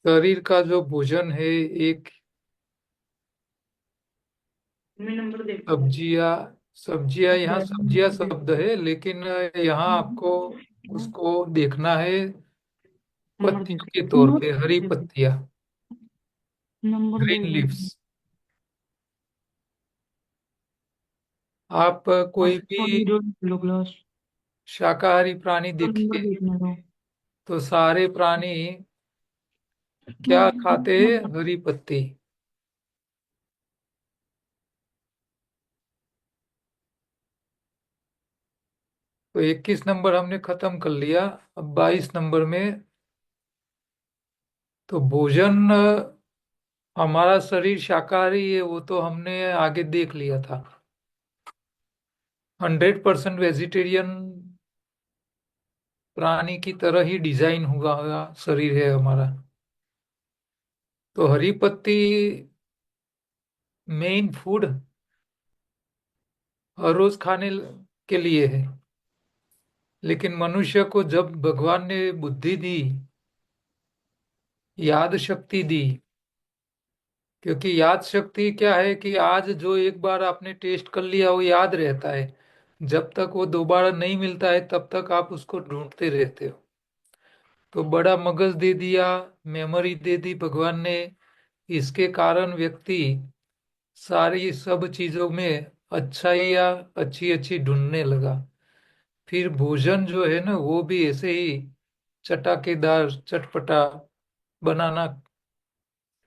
शरीर का जो भोजन है, एक मैं नंबर देखती हूँ। सब्जियां। सब्जियां, यहाँ मैं सब्जियां नंबर शब्द देखती है, लेकिन यहाँ आपको हूँ। उसको देखना है नंबर पत्तियों देखती के तौर हूँ। पे, हरी पत्तियां, नंबर ग्रीन देख रहा लीव्स। हूँ। आप कोई भी सॉरी, जो लो क्लास। शाकाहारी प्राणी तो नंबर देखिए देखने दो। तो सारे प्राणी क्या खाते हैं? नंबर। हरी पत्ती। तो 21 नंबर हमने खत्म कर लिया। अब 22 नंबर में, तो भोजन, हमारा शरीर शाकाहारी है वो तो हमने आगे देख लिया था। 100% वेजिटेरियन प्राणी की तरह ही डिजाइन हुआ हुआ शरीर है हमारा। तो हरी पत्ती मेन फूड हर रोज खाने के लिए है। लेकिन मनुष्य को जब भगवान ने बुद्धि दी, याद शक्ति दी, क्योंकि याद शक्ति क्या है कि आज जो एक बार आपने टेस्ट कर लिया वो याद रहता है। जब तक वो दोबारा नहीं मिलता है तब तक आप उसको ढूंढते रहते हो। तो बड़ा मगज दे दिया, मेमोरी दे दी भगवान ने। इसके कारण व्यक्ति सारी सब चीजों में अच्छाइयाँ अच्छी अच्छी ढूंढने लगा। फिर भोजन जो है ना, वो भी ऐसे ही चटाकेदार चटपटा बनाना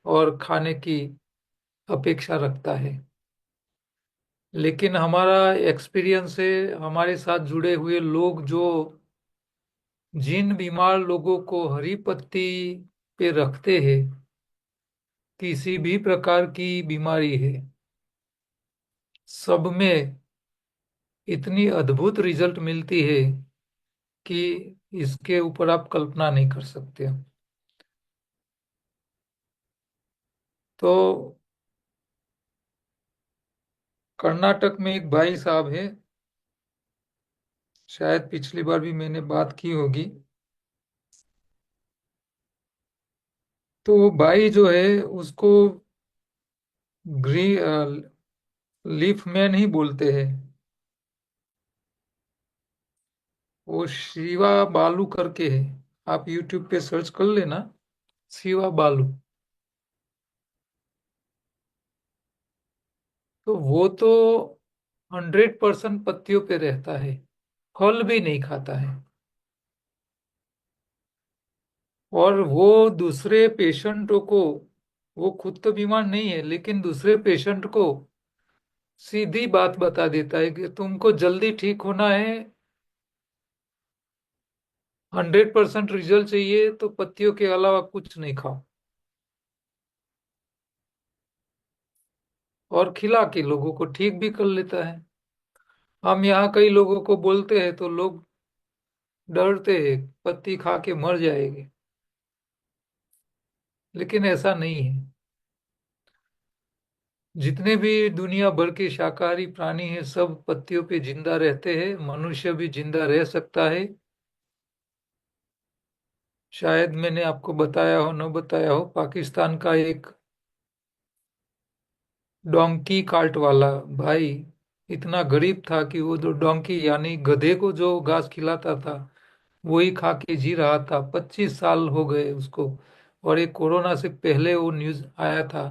और खाने की अपेक्षा रखता है। लेकिन हमारा एक्सपीरियंस है, हमारे साथ जुड़े हुए लोग जो, जिन बीमार लोगों को हरी पत्ती पे रखते हैं, किसी भी प्रकार की बीमारी है, सब में इतनी अद्भुत रिजल्ट मिलती है कि इसके ऊपर आप कल्पना नहीं कर सकते। तो कर्नाटक में एक भाई साहब है, शायद पिछली बार भी मैंने बात की होगी। तो वो भाई जो है उसको ग्री लीफ मैन ही बोलते हैं। वो शिवा बालू करके है, आप यूट्यूब पे सर्च कर लेना, शिवा बालू। तो वो तो 100% पत्तियों पे रहता है, फल भी नहीं खाता है। और वो दूसरे पेशेंटों को, वो खुद तो बीमार नहीं है लेकिन दूसरे पेशेंट को सीधी बात बता देता है कि तुमको जल्दी ठीक होना है, 100% रिजल्ट चाहिए तो पत्तियों के अलावा कुछ नहीं खाओ। और खिला के लोगों को ठीक भी कर लेता है। हम यहाँ कई लोगों को बोलते हैं तो लोग डरते हैं, पत्ती खा के मर जाएंगे। लेकिन ऐसा नहीं है। जितने भी दुनिया भर के शाकाहारी प्राणी हैं सब पत्तियों पे जिंदा रहते हैं, मनुष्य भी जिंदा रह सकता है। शायद मैंने आपको बताया हो न बताया हो, पाकिस्तान का एक डोंकी कार्ट वाला भाई इतना गरीब था कि वो जो डोंकी यानी गधे को जो घास खिलाता था वही खा के जी रहा था। 25 साल हो गए उसको। और एक कोरोना से पहले वो न्यूज आया था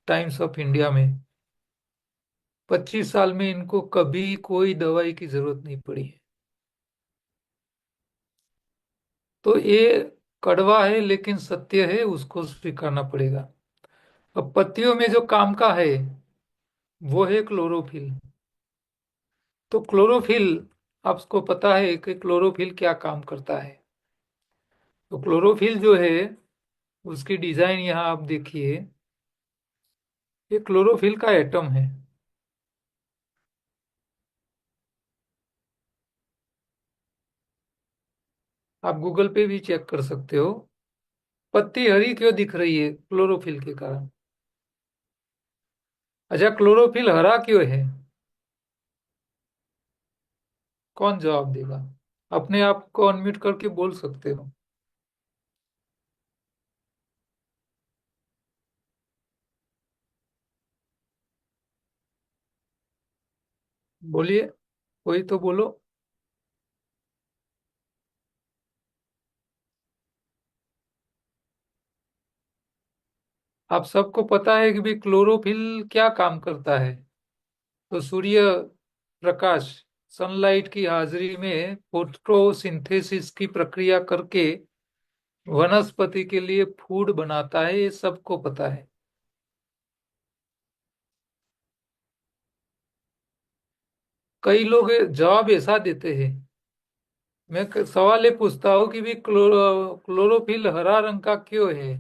टाइम्स ऑफ इंडिया में। 25 साल में इनको कभी कोई दवाई की जरूरत नहीं पड़ी है। तो ये कड़वा है लेकिन सत्य है, उसको स्वीकारना पड़ेगा। अब पत्तियों में जो काम का है वो है क्लोरोफिल। तो क्लोरोफिल, आपको पता है कि क्लोरोफिल क्या काम करता है? तो क्लोरोफिल जो है उसकी डिजाइन यहाँ आप देखिए। ये क्लोरोफिल का एटम है। आप गूगल पे भी चेक कर सकते हो। पत्ती हरी क्यों दिख रही है? क्लोरोफिल के कारण। अच्छा, क्लोरोफिल हरा क्यों है? कौन जवाब देगा? अपने आप को अनम्यूट करके बोल सकते हो। बोलिए, कोई तो बोलो। आप सबको पता है कि भी क्लोरोफिल क्या काम करता है। तो सूर्य प्रकाश, सनलाइट की हाजिरी में फोटोसिंथेसिस की प्रक्रिया करके वनस्पति के लिए फूड बनाता है, ये सबको पता है। कई लोग जवाब ऐसा देते हैं। मैं सवाल ये पूछता हूँ कि भी क्लोरोफिल हरा रंग का क्यों है।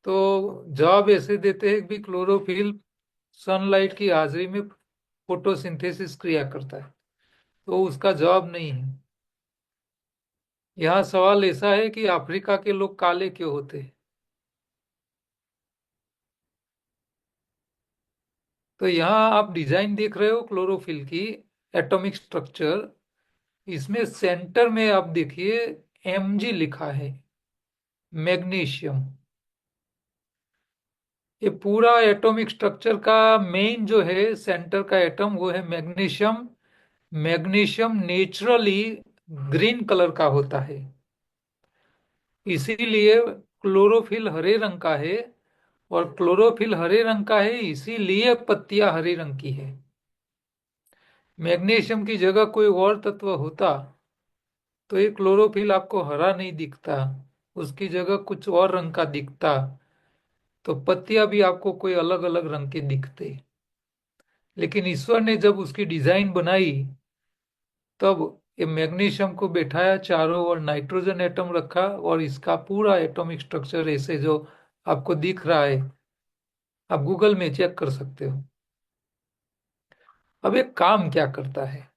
तो जवाब ऐसे देते हैं कि भी क्लोरोफिल सनलाइट की हाजिरी में फोटोसिंथेसिस क्रिया करता है। तो उसका जवाब नहीं है। यहाँ सवाल ऐसा है कि अफ्रीका के लोग काले क्यों होते हैं। तो यहाँ आप डिजाइन देख रहे हो क्लोरोफिल की, एटॉमिक स्ट्रक्चर। इसमें सेंटर में आप देखिए Mg लिखा है, मैग्नीशियम। ये पूरा एटॉमिक स्ट्रक्चर का मेन जो है सेंटर का एटम वो है magnesium. Magnesium naturally green colour का होता है, इसीलिए क्लोरोफिल हरे रंग का है। और क्लोरोफिल हरे रंग का है इसीलिए पत्तियां हरे रंग की है। मैग्नीशियम की जगह कोई और तत्व होता तो ये क्लोरोफिल आपको हरा नहीं दिखता, उसकी जगह कुछ और रंग का दिखता, तो पत्तियां भी आपको कोई अलग अलग रंग के दिखते। लेकिन ईश्वर ने जब उसकी डिजाइन बनाई तब ये मैग्नीशियम को बैठाया चारों ओर, नाइट्रोजन एटम रखा और इसका पूरा एटॉमिक स्ट्रक्चर ऐसे जो आपको दिख रहा है, आप गूगल में चेक कर सकते हो। अब एक काम क्या करता है,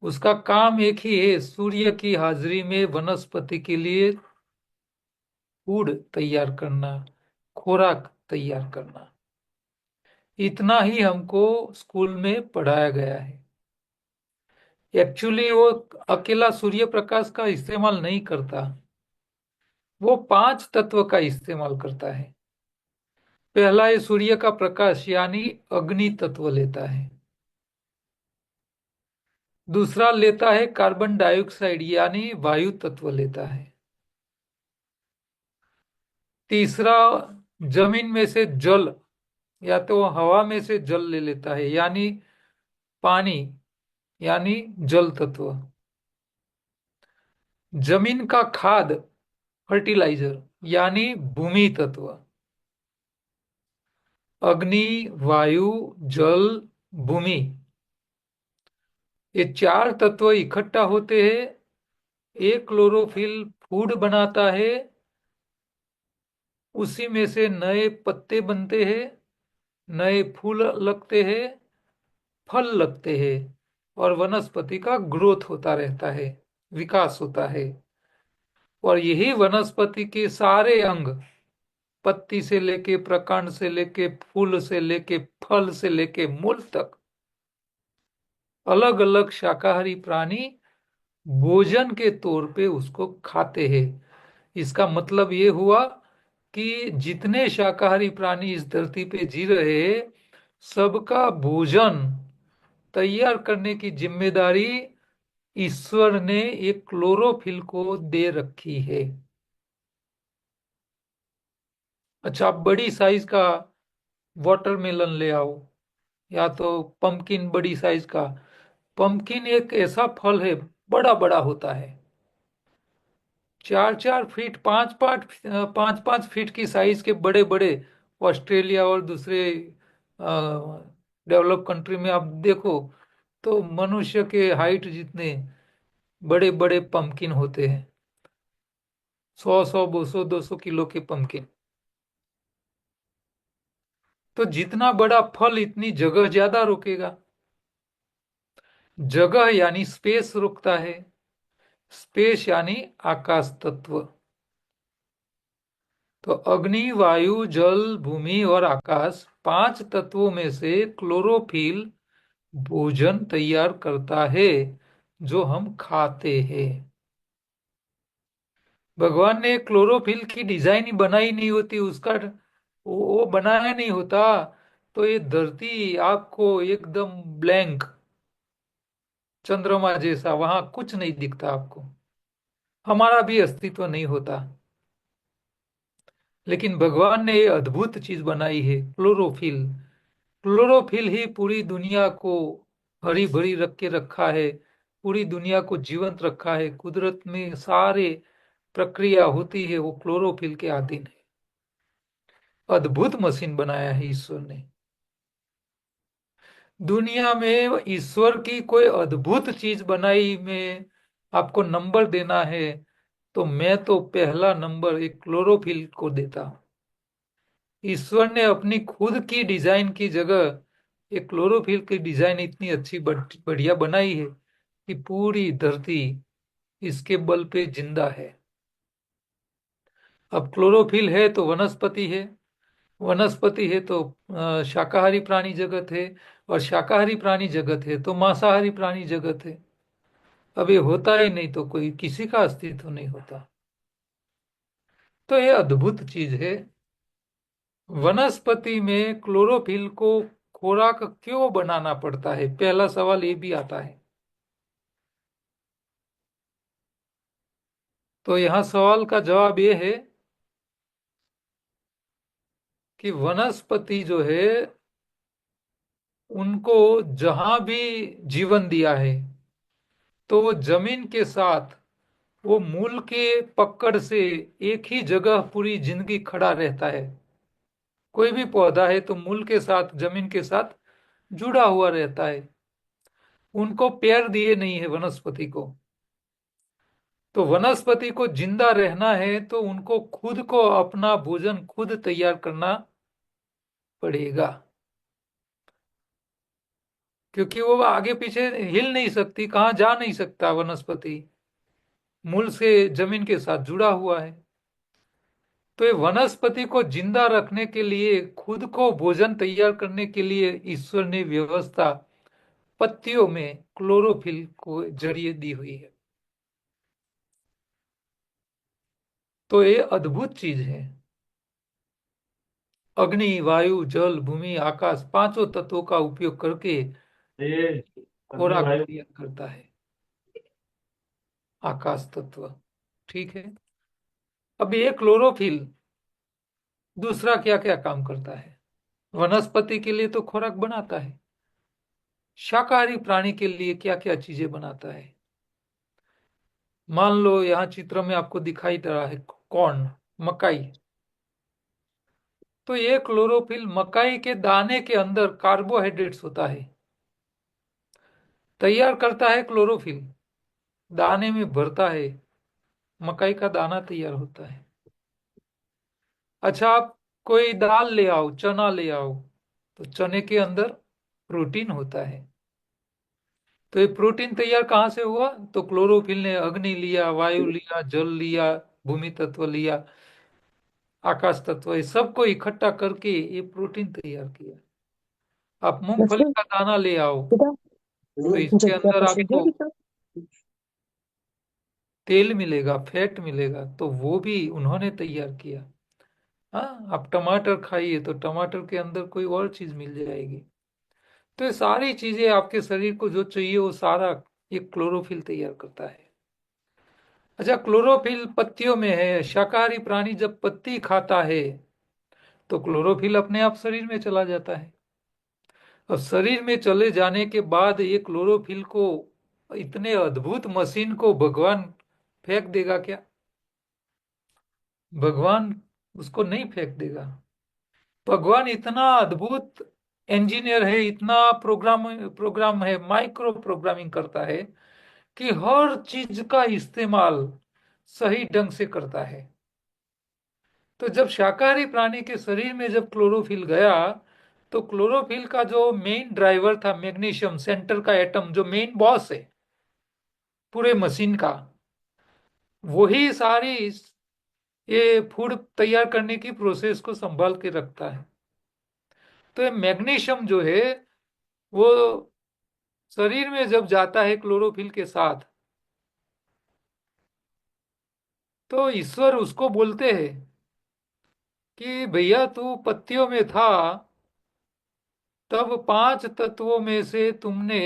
उसका काम एक ही है, सूर्य की हाजिरी में वनस्पति के लिए फूड तैयार करना, खुराक तैयार करना। इतना ही हमको स्कूल में पढ़ाया गया है। एक्चुअली वो अकेला सूर्य प्रकाश का इस्तेमाल नहीं करता, वो 5 तत्व का इस्तेमाल करता है। पहला है सूर्य का प्रकाश यानी अग्नि तत्व लेता है। दूसरा लेता है कार्बन डाइऑक्साइड यानी वायु तत्व लेता है। तीसरा जमीन में से जल या तो हवा में से जल ले लेता है यानी पानी, यानी जल तत्व। जमीन का खाद, फर्टिलाइजर, यानी भूमि तत्व। अग्नि, वायु, जल, भूमि, ये 4 तत्व इकट्ठा होते हैं, एक क्लोरोफिल फूड बनाता है। उसी में से नए पत्ते बनते हैं, नए फूल लगते हैं, फल लगते हैं और वनस्पति का ग्रोथ होता रहता है, विकास होता है। और यही वनस्पति के सारे अंग, पत्ती से लेके प्रकांड से लेके फूल से लेके फल से लेके मूल तक, अलग अलग शाकाहारी प्राणी भोजन के तौर पे उसको खाते हैं। इसका मतलब ये हुआ कि जितने शाकाहारी प्राणी इस धरती पे जी रहे हैं, सबका भोजन तैयार करने की जिम्मेदारी ईश्वर ने एक क्लोरोफिल को दे रखी है। अच्छा, आप बड़ी साइज का वाटरमेलन ले आओ या तो पंपकिन, बड़ी साइज का। पंपकिन एक ऐसा फल है, बड़ा बड़ा होता है, 4 4 फीट, 5 5 फीट की साइज के बड़े बड़े। ऑस्ट्रेलिया और दूसरे डेवलप कंट्री में आप देखो तो मनुष्य के हाइट जितने बड़े बड़े पंपकिन होते हैं, 100 100 200 200 किलो के पंपकिन। तो जितना बड़ा फल इतनी जगह ज्यादा रोकेगा। जगह यानी स्पेस रुकता है, स्पेस यानी आकाश तत्व। तो अग्नि, वायु, जल, भूमि और आकाश, 5 तत्वों में से क्लोरोफिल भोजन तैयार करता है जो हम खाते हैं। भगवान ने क्लोरोफिल की डिजाइन ही बनाई नहीं होती, उसका वो बनाया नहीं होता तो ये धरती आपको एकदम ब्लैंक, चंद्रमा जैसा, वहां कुछ नहीं दिखता आपको, हमारा भी अस्तित्व नहीं होता। लेकिन भगवान ने ये अद्भुत चीज बनाई है, क्लोरोफिल। क्लोरोफिल ही पूरी दुनिया को हरी भरी रख के रखा है, पूरी दुनिया को जीवंत रखा है। कुदरत में सारे प्रक्रिया होती है वो क्लोरोफिल के अधीन है। अद्भुत मशीन बनाया है ईश्वर ने। दुनिया में ईश्वर की कोई अद्भुत चीज बनाई में आपको नंबर देना है, तो मैं तो पहला नंबर एक क्लोरोफिल को देता हूं। ईश्वर ने अपनी खुद की डिजाइन की जगह एक क्लोरोफिल की डिजाइन इतनी अच्छी बढ़िया बनाई है कि पूरी धरती इसके बल पे जिंदा है। अब क्लोरोफिल है तो वनस्पति है, वनस्पति है तो शाकाहारी प्राणी जगत है, और शाकाहारी प्राणी जगत है तो मांसाहारी प्राणी जगत है। अब ये होता ही नहीं तो कोई किसी का अस्तित्व नहीं होता। तो ये अद्भुत चीज है। वनस्पति में क्लोरोफिल को खुराक क्यों बनाना पड़ता है, पहला सवाल ये भी आता है। तो यहाँ सवाल का जवाब ये है कि वनस्पति जो है, उनको जहां भी जीवन दिया है, तो वो जमीन के साथ, वो मूल के पकड़ से एक ही जगह पूरी जिंदगी खड़ा रहता है। कोई भी पौधा है तो मूल के साथ, जमीन के साथ जुड़ा हुआ रहता है। उनको पैर दिए नहीं है वनस्पति को। तो वनस्पति को जिंदा रहना है तो उनको खुद को अपना भोजन खुद तैयार करना पड़ेगा, क्योंकि वो आगे पीछे हिल नहीं सकती, कहाँ जा नहीं सकता वनस्पति, मूल से जमीन के साथ जुड़ा हुआ है। तो ये वनस्पति को जिंदा रखने के लिए, खुद को भोजन तैयार करने के लिए ईश्वर ने व्यवस्था पत्तियों में क्लोरोफिल को जरिए दी हुई है। तो ये अद्भुत चीज है। अग्नि, वायु, जल, भूमि, आकाश, पांचों तत्वों का उपयोग करके ये अपने खुराक भाई। तैयार करता है आकाश तत्व। ठीक है। अब ये क्लोरोफिल दूसरा क्या क्या काम करता है? वनस्पति के लिए तो खुराक बनाता है, शाकाहारी प्राणी के लिए क्या क्या चीजें बनाता है? मान लो यहाँ चित्र में आपको दिखाई दे रहा है कॉर्न, मकाई। तो ये क्लोरोफिल मकाई के दाने के अंदर कार्बोहाइड्रेट्स होता है, तैयार करता है क्लोरोफिल, दाने में भरता है, मकाई का दाना तैयार होता है। अच्छा, आप कोई दाल ले आओ, चना ले आओ, तो चने के अंदर प्रोटीन होता है। तो ये प्रोटीन तैयार कहाँ से हुआ? तो क्लोरोफिल ने अग्नि लिया, वायु लिया, जल लिया, भूमि तत्व लिया, आकाश तत्व, ये सबको इकट्ठा करके ये प्रोटीन तैयार किया। आप मूंगफली Nasıl? का दाना ले आओ, Bir daha तो इसके Jack अंदर yapıştırıyor आपको bir daha. तेल मिलेगा, फैट मिलेगा, तो वो भी उन्होंने तैयार किया। हाँ, आप टमाटर खाइए तो टमाटर के अंदर कोई और चीज मिल जाएगी। तो ये सारी चीजें आपके शरीर को जो चाहिए वो सारा ये क्लोरोफिल तैयार करता है। अच्छा, क्लोरोफिल पत्तियों में है। शाकाहारी प्राणी जब पत्ती खाता है तो क्लोरोफिल अपने आप शरीर में चला जाता है। और शरीर में चले जाने के बाद ये क्लोरोफिल को, इतने अद्भुत मशीन को भगवान फेंक देगा क्या? भगवान उसको नहीं फेंक देगा। भगवान इतना अद्भुत इंजीनियर है, इतना प्रोग्राम है, माइक्रो प्रोग्रामिंग करता है कि हर चीज का इस्तेमाल सही ढंग से करता है। तो जब शाकाहारी प्राणी के शरीर में जब क्लोरोफिल गया, तो क्लोरोफिल का जो मेन ड्राइवर था, मैग्नीशियम सेंटर का एटम, जो मेन बॉस है पूरे मशीन का, वही सारी ये फूड तैयार करने की प्रोसेस को संभाल के रखता है। तो ये मैग्नीशियम जो है, वो शरीर में जब जाता है क्लोरोफिल के साथ, तो ईश्वर उसको बोलते हैं कि भैया तू पत्तियों में था, तब पांच तत्वों में से तुमने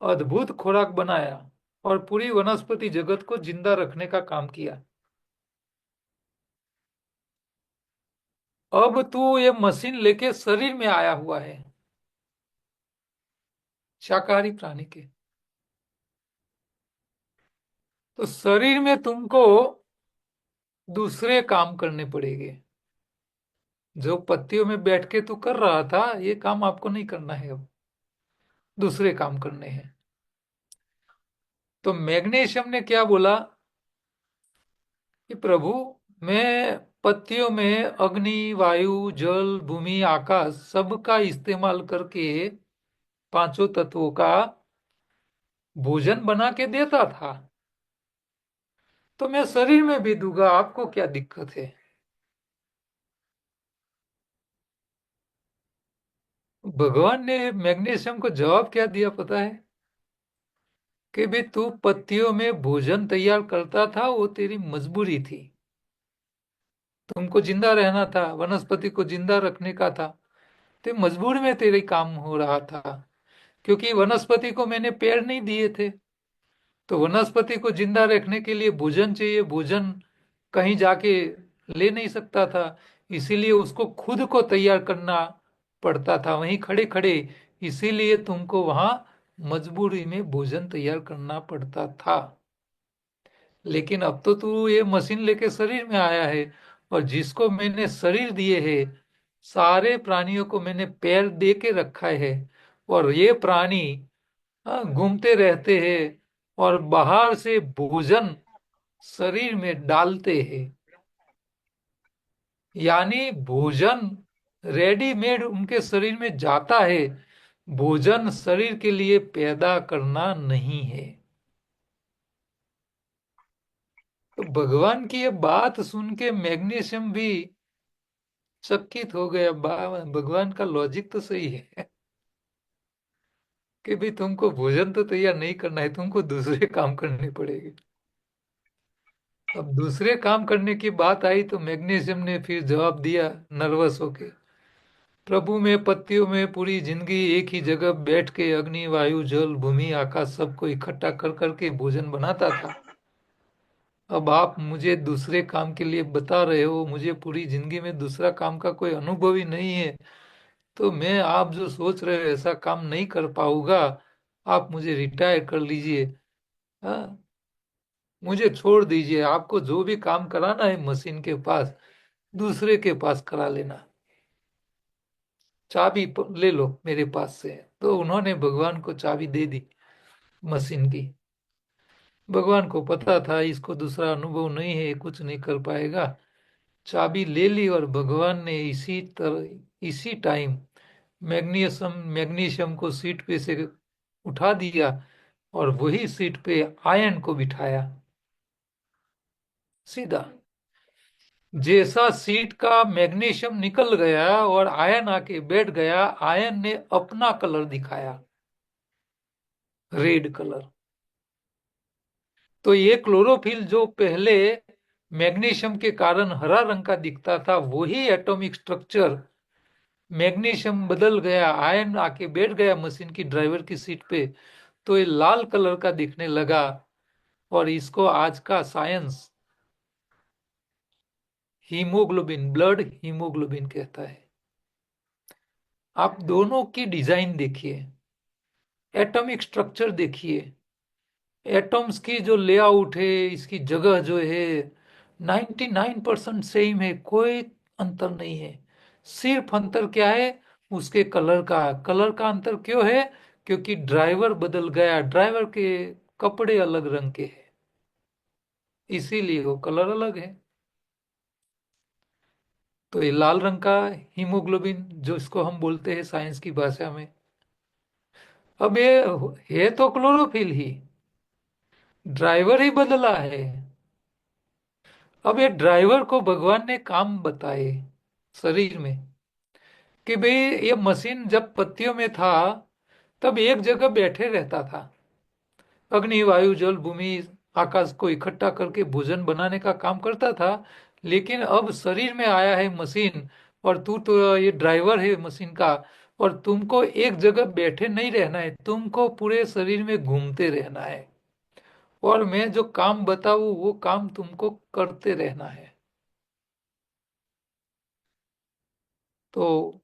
अद्भुत खुराक बनाया और पूरी वनस्पति जगत को जिंदा रखने का काम किया। अब तू ये मशीन लेके शरीर में आया हुआ है, शाकाहारी प्राणी के। तो शरीर में तुमको दूसरे काम करने पड़ेंगे। जो पत्तियों में बैठ के तू कर रहा था, ये काम आपको नहीं करना है अब, दूसरे काम करने हैं। तो मैग्नीशियम ने क्या बोला कि प्रभु, मैं पत्तियों में अग्नि, वायु, जल, भूमि, आकाश सबका इस्तेमाल करके पांचों तत्वों का भोजन बना के देता था। तो मैं शरीर में भी दूंगा, आपको क्या दिक्कत है? भगवान ने मैग्नीशियम को जवाब क्या दिया पता है? कि भी तू पत्तियों में भोजन तैयार करता था, वो तेरी मजबूरी थी। तुमको जिंदा रहना था, वनस्पति को जिंदा रखने का था। तो मजबूर में तेरे काम हो रहा था, क्योंकि वनस्पति को मैंने पेड़ नहीं दिए थे। तो वनस्पति को जिंदा रखने के लिए भोजन चाहिए, भोजन कहीं जाके ले नहीं सकता था। इसीलिए उसको खुद को तैयार करना पड़ता था वहीं खड़े खड़े। इसीलिए तुमको वहां मजबूरी में भोजन तैयार करना पड़ता था। लेकिन अब तो तू ये मशीन लेके शरीर में आया है, और जिसको मैंने शरीर दिए है, सारे प्राणियों को मैंने पैर दे के रखा है। और ये प्राणी घूमते रहते हैं और बाहर से भोजन शरीर में डालते हैं। यानी भोजन रेडीमेड उनके शरीर में जाता है। भोजन शरीर के लिए पैदा करना नहीं है। तो भगवान की ये बात सुन के मैग्नीशियम भी चकित हो गया। भगवान का लॉजिक तो सही है कि भी तुमको भोजन तो तैयार नहीं करना है, तुमको दूसरे काम करने पड़ेंगे। अब दूसरे काम करने की बात आई तो मैग्नीशियम ने फिर जवाब दिया नर्वस होके, प्रभु मैं पत्तियों में पूरी जिंदगी एक ही जगह बैठ के अग्नि, वायु, जल, भूमि, आकाश सबको इकट्ठा कर करके भोजन बनाता था। अब आप मुझे दूसरे काम के लिए बता रहे हो, मुझे पूरी जिंदगी में दूसरा काम का कोई अनुभव ही नहीं है। तो मैं आप जो सोच रहे हो ऐसा काम नहीं कर पाऊंगा। आप मुझे रिटायर कर लीजिए। हाँ, मुझे छोड़ दीजिए। आपको जो भी काम कराना है मशीन के पास, दूसरे के पास करा लेना। चाबी ले लो मेरे पास से। तो उन्होंने भगवान को चाबी दे दी मशीन की। भगवान को पता था इसको दूसरा अनुभव नहीं है, कुछ नहीं कर पाएगा। चाबी ले ली और भगवान ने इसी टाइम मैग्नीशियम को सीट पे से उठा दिया और वही सीट पे आयन को बिठाया सीधा। जैसा सीट का मैग्नीशियम निकल गया और आयन आके बैठ गया, आयन ने अपना कलर दिखाया, रेड कलर। तो ये क्लोरोफिल जो पहले मैग्नीशियम के कारण हरा रंग का दिखता था, वही एटॉमिक स्ट्रक्चर मैग्नीशियम बदल गया, आयन आके बैठ गया मशीन की ड्राइवर की सीट पे, तो ये लाल कलर का दिखने लगा। और इसको आज का साइंस हीमोग्लोबिन, ब्लड हीमोग्लोबिन कहता है। आप दोनों की डिजाइन देखिए, एटॉमिक स्ट्रक्चर देखिए, एटॉम्स की जो लेआउट है, इसकी जगह जो है 99% सेम है, कोई अंतर नहीं है। सिर्फ अंतर क्या है? उसके कलर का अंतर क्यों है? क्योंकि ड्राइवर बदल गया, ड्राइवर के कपड़े अलग रंग के हैं, इसीलिए वो कलर अलग है। तो ये लाल रंग का हीमोग्लोबिन, जो इसको हम बोलते हैं साइंस की भाषा में, अब ये है तो क्लोरोफिल ही, ड्राइवर ही बदला है। अब ये ड्राइवर को भगवान ने काम बताए शरीर में कि भाई ये मशीन जब पत्तियों में था तब एक जगह बैठे रहता था, अग्नि, वायु, जल, भूमि, आकाश को इकट्ठा करके भोजन बनाने का काम करता था। लेकिन अब शरीर में आया है मशीन, और तू तो ये ड्राइवर है मशीन का, और तुमको एक जगह बैठे नहीं रहना है, तुमको पूरे शरीर में घूमते रहना है, और मैं जो काम बताऊँ वो काम तुमको करते रहना है। तो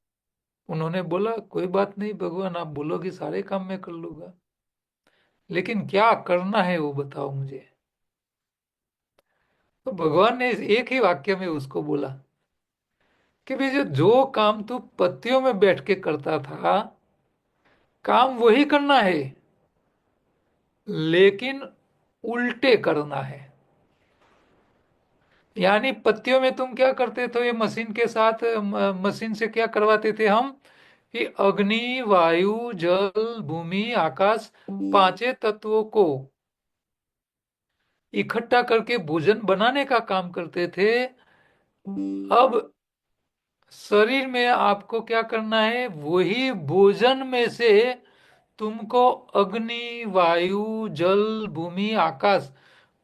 उन्होंने बोला कोई बात नहीं भगवान, आप बोलोगे सारे काम मैं कर लूंगा, लेकिन क्या करना है वो बताओ मुझे। तो भगवान ने एक ही वाक्य में उसको बोला कि भाई जो काम तू पत्तियों में बैठ के करता था, काम वही करना है, लेकिन उल्टे करना है। यानी पत्तियों में तुम क्या करते थे, ये मशीन के साथ मशीन से क्या करवाते थे हम, कि अग्नि वायु जल भूमि आकाश, पांचे तत्वों को इकट्ठा करके भोजन बनाने का काम करते थे। अब शरीर में आपको क्या करना है, वही भोजन में से तुमको अग्नि वायु जल भूमि आकाश,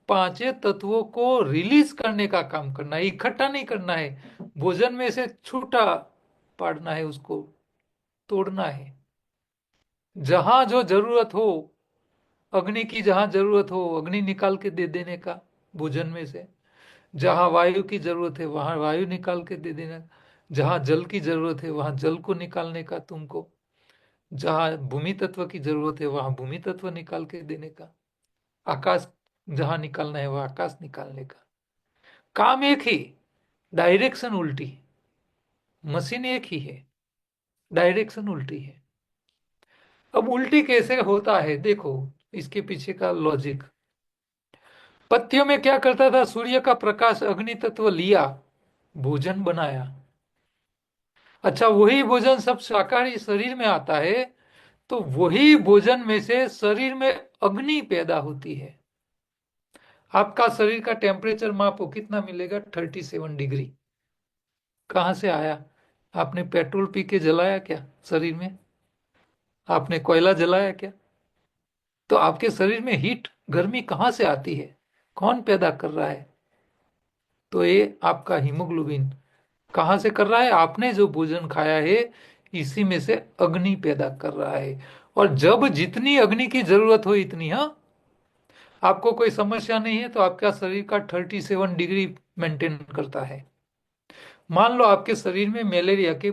पांचे तत्वों को रिलीज करने का काम करना है, इकट्ठा नहीं करना है। भोजन में से छूटा पाड़ना है, उसको तोड़ना है। जहां जो जरूरत हो, अग्नि की जहां जरूरत हो अग्नि निकाल के दे देने का भोजन में से, जहां वायु की जरूरत है वहां वायु निकाल के दे देना, जहां जल की जरूरत है वहां जल को निकालने का तुमको, जहां भूमि तत्व की जरूरत है वहां भूमि तत्व निकाल के देने का, आकाश जहां निकालना है वहां आकाश निकालने का। काम एक ही, डायरेक्शन उल्टी। मशीन एक ही है, डायरेक्शन उल्टी है। अब उल्टी कैसे होता है देखो, इसके पीछे का लॉजिक। पत्तियों में क्या करता था, सूर्य का प्रकाश अग्नि तत्व लिया, भोजन बनाया। अच्छा, वही भोजन सब शाकाहारी शरीर में आता है, तो वही भोजन में से शरीर में अग्नि पैदा होती है। आपका शरीर का टेम्परेचर मापो कितना मिलेगा, 37 डिग्री। कहाँ से आया? आपने पेट्रोल पी के जलाया क्या शरीर में? आपने कोयला जलाया क्या? तो आपके शरीर में हीट गर्मी कहाँ से आती है? कौन पैदा कर रहा है? तो ये आपका हीमोग्लोबिन कहाँ से कर रहा है? आपने जो भोजन खाया है इसी में से अग्नि पैदा कर रहा है। और जब जितनी अग्नि की जरूरत हो इतनी, हाँ, आपको कोई समस्या नहीं है तो आपका शरीर का 37 डिग्री मेंटेन करता है। मान लो आपके शरीर में मलेरिया के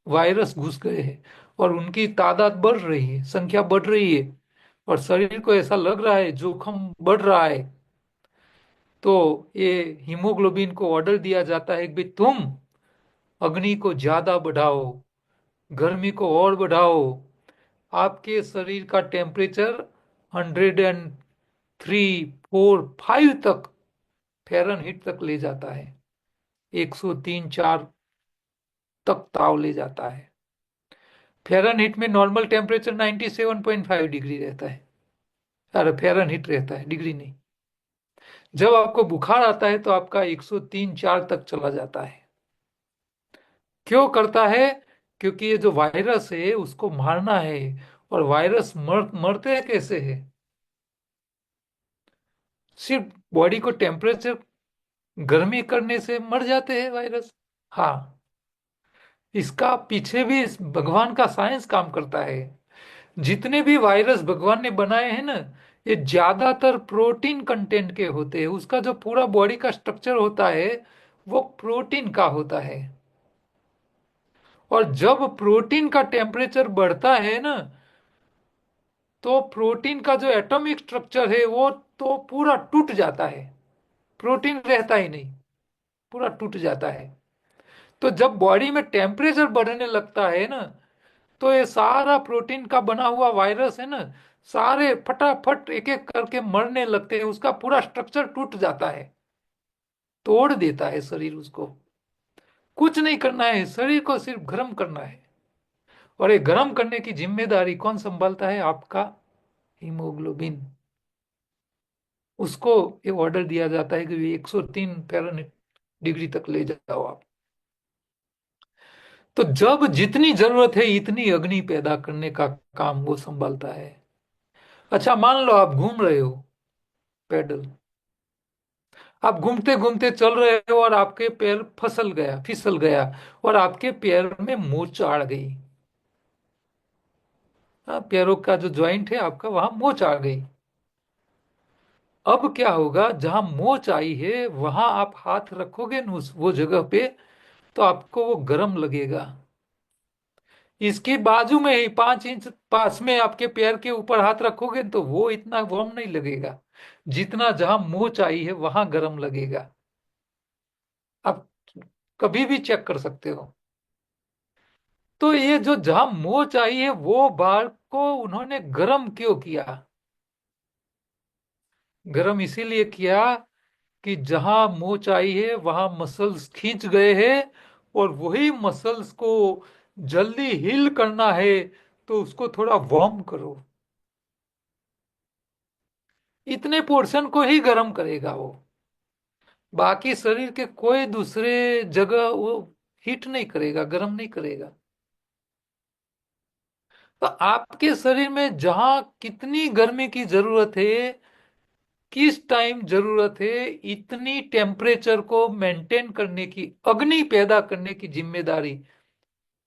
वायरस घुस गए हैं और उनकी तादाद बढ़ रही है, संख्या बढ़ रही है, और शरीर को ऐसा लग रहा है जोखिम बढ़ रहा है, तो ये हीमोग्लोबिन को ऑर्डर दिया जाता है कि भाई तुम अग्नि को ज्यादा बढ़ाओ, गर्मी को और बढ़ाओ। आपके शरीर का टेम्परेचर 103, 4, 5 तक, फ़ारेनहीट तक ले जाता है, 103, 104 तक ताव ले जाता है। फ़ारेनहीट में नॉर्मल टेम्परेचर 97.5 डिग्री रहता है, अरे फ़ारेनहीट रहता है, डिग्री नहीं। जब आपको बुखार आता है तो आपका 103, 104 तक चला जाता है। क्यों करता है? क्योंकि ये जो वायरस है उसको मारना है। और वायरस मरते हैं कैसे है? सिर्फ बॉडी को टेम्परेचर गर्मी करने से मर जाते हैं वायरस। हाँ, इसका पीछे भी भगवान का साइंस काम करता है। जितने भी वायरस भगवान ने बनाए हैं ना, ये ज्यादातर प्रोटीन कंटेंट के होते हैं। उसका जो पूरा बॉडी का स्ट्रक्चर होता है वो प्रोटीन का होता है। और जब प्रोटीन का टेम्परेचर बढ़ता है ना, तो प्रोटीन का जो एटॉमिक स्ट्रक्चर है वो तो पूरा टूट जाता है, प्रोटीन रहता ही नहीं, पूरा टूट जाता है। तो जब बॉडी में टेम्परेचर बढ़ने लगता है ना, तो ये सारा प्रोटीन का बना हुआ वायरस है ना, सारे फटाफट एक एक करके मरने लगते हैं, उसका पूरा स्ट्रक्चर टूट जाता है, तोड़ देता है शरीर उसको। कुछ नहीं करना है, शरीर को सिर्फ गर्म करना है। और ये गर्म करने की जिम्मेदारी कौन संभालता है? आपका हीमोग्लोबिन। उसको ये ऑर्डर दिया जाता है कि 103 फ़ारेनहीट डिग्री तक ले जाओ आप। तो जब जितनी जरूरत है इतनी अग्नि पैदा करने का काम वो संभालता है। अच्छा, मान लो आप घूम रहे हो पैदल, आप घूमते घूमते चल रहे हो और आपके पैर फिसल गया और आपके पैर में मोच आ गई। हाँ, पैरों का जो जॉइंट है आपका, वहां मोच आ गई। अब क्या होगा, जहां मोच आई है वहां आप हाथ रखोगे न उस वो जगह पे, तो आपको वो गर्म लगेगा। इसके बाजू में ही 5 इंच पास में आपके पैर के ऊपर हाथ रखोगे तो वो इतना वार्म नहीं लगेगा, जितना जहां मोच आई है वहां गर्म लगेगा। आप कभी भी चेक कर सकते हो। तो ये जो जहां मोच आई है वो बार को उन्होंने गर्म क्यों किया? गर्म इसीलिए किया कि जहां मोच आई है वहां मसल्स खींच गए हैं, और वही मसल्स को जल्दी हील करना है, तो उसको थोड़ा वार्म करो। इतने पोर्शन को ही गर्म करेगा वो। बाकी शरीर के कोई दूसरे जगह वो हीट नहीं करेगा, गर्म नहीं करेगा। तो आपके शरीर में जहां कितनी गर्मी की जरूरत है, किस टाइम जरूरत है, इतनी टेम्परेचर को मेंटेन करने की, अग्नि पैदा करने की जिम्मेदारी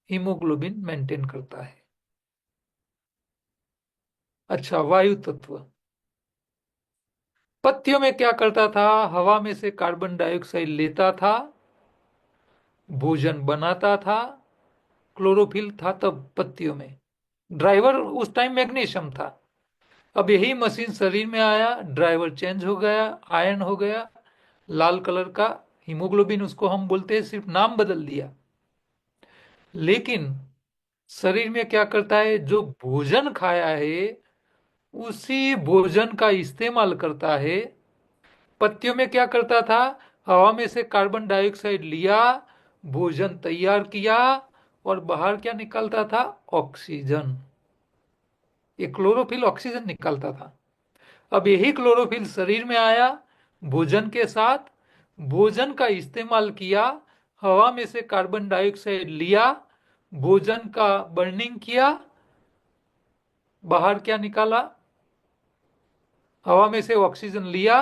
हीमोग्लोबिन मेंटेन करता है। अच्छा, वायु तत्व। पत्तियों में क्या करता था? हवा में से कार्बन डाइऑक्साइड लेता था, भोजन बनाता था। क्लोरोफिल था तब पत्तियों में। ड्राइवर उस टाइम मैग्नीशियम था। अब यही मशीन शरीर में आया, ड्राइवर चेंज हो गया, आयन हो गया, लाल कलर का। हीमोग्लोबिन उसको हम बोलते हैं, सिर्फ नाम बदल दिया। लेकिन शरीर में क्या करता है, जो भोजन खाया है उसी भोजन का इस्तेमाल करता है। पत्तियों में क्या करता था? हवा में से कार्बन डाइऑक्साइड लिया, भोजन तैयार किया, और बाहर क्या निकलता था? ऑक्सीजन। ये क्लोरोफिल ऑक्सीजन निकालता था। अब यही क्लोरोफिल शरीर में आया, भोजन के साथ, भोजन का इस्तेमाल किया, हवा में से कार्बन डाइऑक्साइड लिया, भोजन का बर्निंग किया, बाहर क्या निकाला? हवा में से ऑक्सीजन लिया,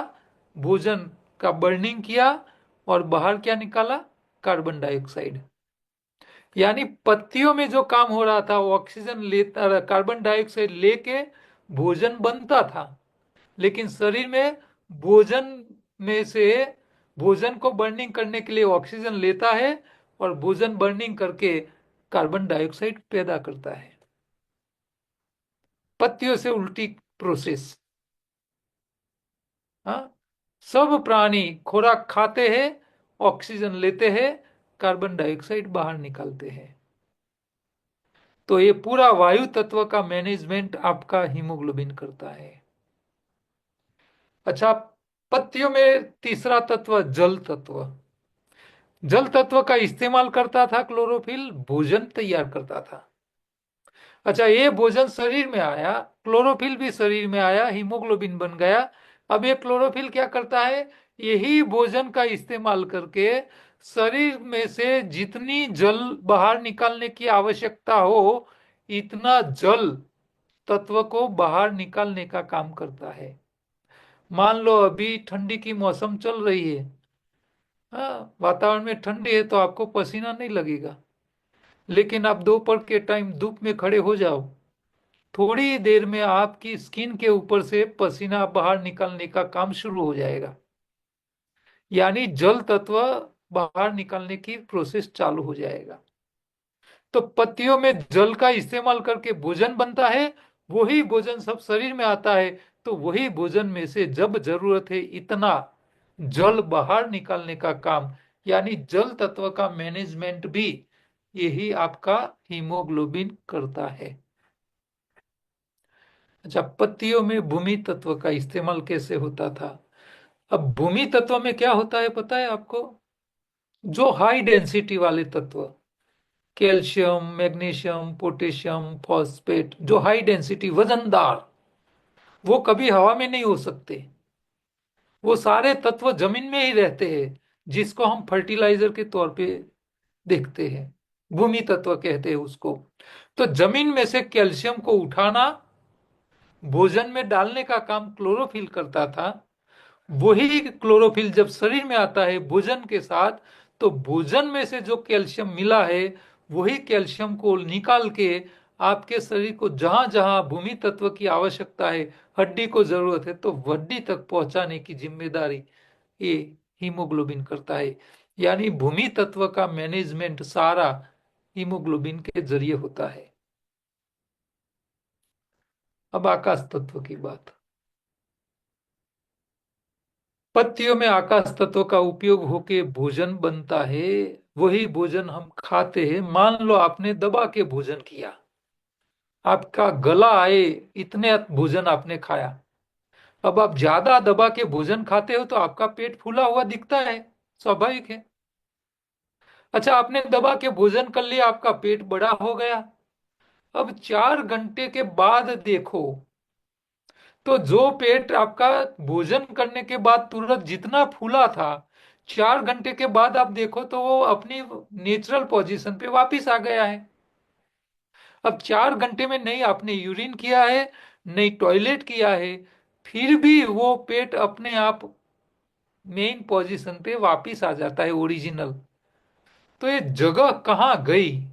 भोजन का बर्निंग किया, और बाहर क्या निकाला? Carbon dioxide. यानी पत्तियों में जो काम हो रहा था वो ऑक्सीजन लेता, कार्बन डाइऑक्साइड लेके भोजन बनता था। लेकिन शरीर में भोजन में से, भोजन को बर्निंग करने के लिए ऑक्सीजन लेता है, और भोजन बर्निंग करके कार्बन डाइऑक्साइड पैदा करता है। पत्तियों से उल्टी प्रोसेस। हाँ, सब प्राणी खुराक खाते हैं, ऑक्सीजन लेते हैं, कार्बन डाइऑक्साइड बाहर निकालते हैं। तो ये पूरा वायु तत्व का मैनेजमेंट आपका हीमोग्लोबिन करता है। अच्छा, पत्तियों में तीसरा तत्व जल तत्व। जल तत्व का इस्तेमाल करता था क्लोरोफिल, भोजन तैयार करता था। अच्छा, ये भोजन शरीर में आया, क्लोरोफिल भी शरीर में आया, हीमोग्लोबिन बन गया। अब ये क्लोरोफिल क्या करता है? यही भोजन का इस्तेमाल करके शरीर में से जितनी जल बाहर निकालने की आवश्यकता हो, इतना जल तत्व को बाहर निकालने का काम करता है। मान लो अभी ठंडी की मौसम चल रही है, हाँ, वातावरण में ठंडी है, तो आपको पसीना नहीं लगेगा। लेकिन आप दोपहर के टाइम धूप में खड़े हो जाओ, थोड़ी देर में आपकी स्किन के ऊपर से पसीना बाहर निकलने का काम शुरू हो जाएगा। यानी जल तत्व बाहर निकलने की प्रोसेस चालू हो जाएगा। तो पत्तियों में जल का इस्तेमाल करके भोजन बनता है, वही भोजन सब शरीर में आता है। तो वही भोजन में से जब जरूरत है इतना जल बाहर निकालने का काम, यानी जल तत्व का मैनेजमेंट भी यही आपका हीमोग्लोबिन करता है। अच्छा, पत्तियों में भूमि तत्व का इस्तेमाल कैसे होता था? अब भूमि तत्व में क्या होता है पता है आपको? जो हाई डेंसिटी वाले तत्व, कैल्शियम, मैग्नीशियम, पोटेशियम, फॉस्फेट, जो हाई डेंसिटी वजनदार, वो कभी हवा में नहीं हो सकते। वो सारे तत्व जमीन में ही रहते हैं, जिसको हम फर्टिलाइजर के तौर पे देखते हैं। भूमि तत्व कहते हैं उसको। तो जमीन में से कैल्शियम को उठाना, भोजन में डालने का काम क्लोरोफिल करता था, वही क्लोरोफिल जब शरीर में आता है भोजन के साथ, तो भोजन में से जो कैल्शियम मिला है, वही कैल्शियम को निकाल के आपके शरीर को जहां जहां भूमि तत्व की आवश्यकता है, हड्डी को जरूरत है, तो हड्डी तक पहुंचाने की जिम्मेदारी ये हीमोग्लोबिन करता है। यानी भूमि तत्व का मैनेजमेंट सारा हीमोग्लोबिन के जरिए होता है। अब आकाश तत्व की बात। पत्तियों में आकाश तत्व का उपयोग होके भोजन बनता है। वही भोजन हम खाते हैं। मान लो आपने दबा के भोजन किया, आपका गला आए इतने भोजन आपने खाया। अब आप ज्यादा दबा के भोजन खाते हो तो आपका पेट फूला हुआ दिखता है, स्वाभाविक है। अच्छा, आपने दबा के भोजन कर लिया, आपका पेट बड़ा हो गया। अब 4 घंटे के बाद देखो, तो जो पेट आपका भोजन करने के बाद तुरंत जितना फूला था, 4 घंटे के बाद आप देखो तो वो अपनी नेचुरल पोजीशन पे वापिस आ गया है। अब 4 घंटे में नहीं आपने यूरिन किया है, नहीं टॉयलेट किया है, फिर भी वो पेट अपने आप मेन पोजीशन पे वापिस आ जाता है, ओरिजिनल। तो ये जगह कहाँ गई?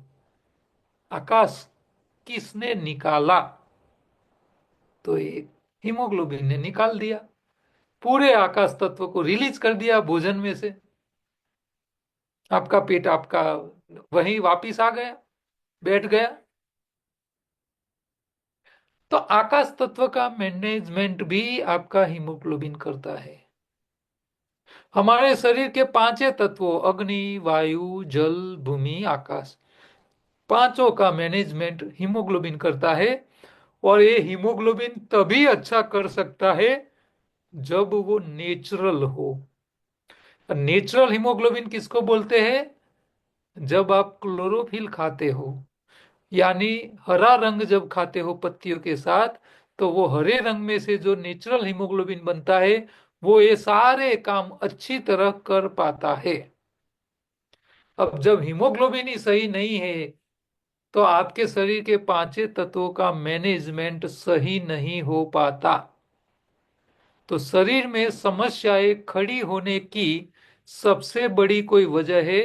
आकाश किसने निकाला? तो ये हीमोग्लोबिन ने निकाल दिया, पूरे आकाश तत्व को रिलीज कर दिया भोजन में से। आपका पेट आपका वहीं वापिस आ गया, बैठ गया। तो आकाश तत्व का मैनेजमेंट भी आपका हीमोग्लोबिन करता है। हमारे शरीर के पांचों तत्वों अग्नि, वायु, जल, भूमि, आकाश, पांचों का मैनेजमेंट हीमोग्लोबिन करता है। और ये हीमोग्लोबिन तभी अच्छा कर सकता है जब वो नेचुरल हो। नेचुरल हीमोग्लोबिन किसको बोलते हैं? जब आप क्लोरोफिल खाते हो, यानी हरा रंग जब खाते हो पत्तियों के साथ, तो वो हरे रंग में से जो नेचुरल हीमोग्लोबिन बनता है, वो ये सारे काम अच्छी तरह कर पाता है। अब जब हीमोग्लोबिन ही सही नहीं है, तो आपके शरीर के पांचों तत्वों का मैनेजमेंट सही नहीं हो पाता। तो शरीर में समस्याएं खड़ी होने की सबसे बड़ी कोई वजह है,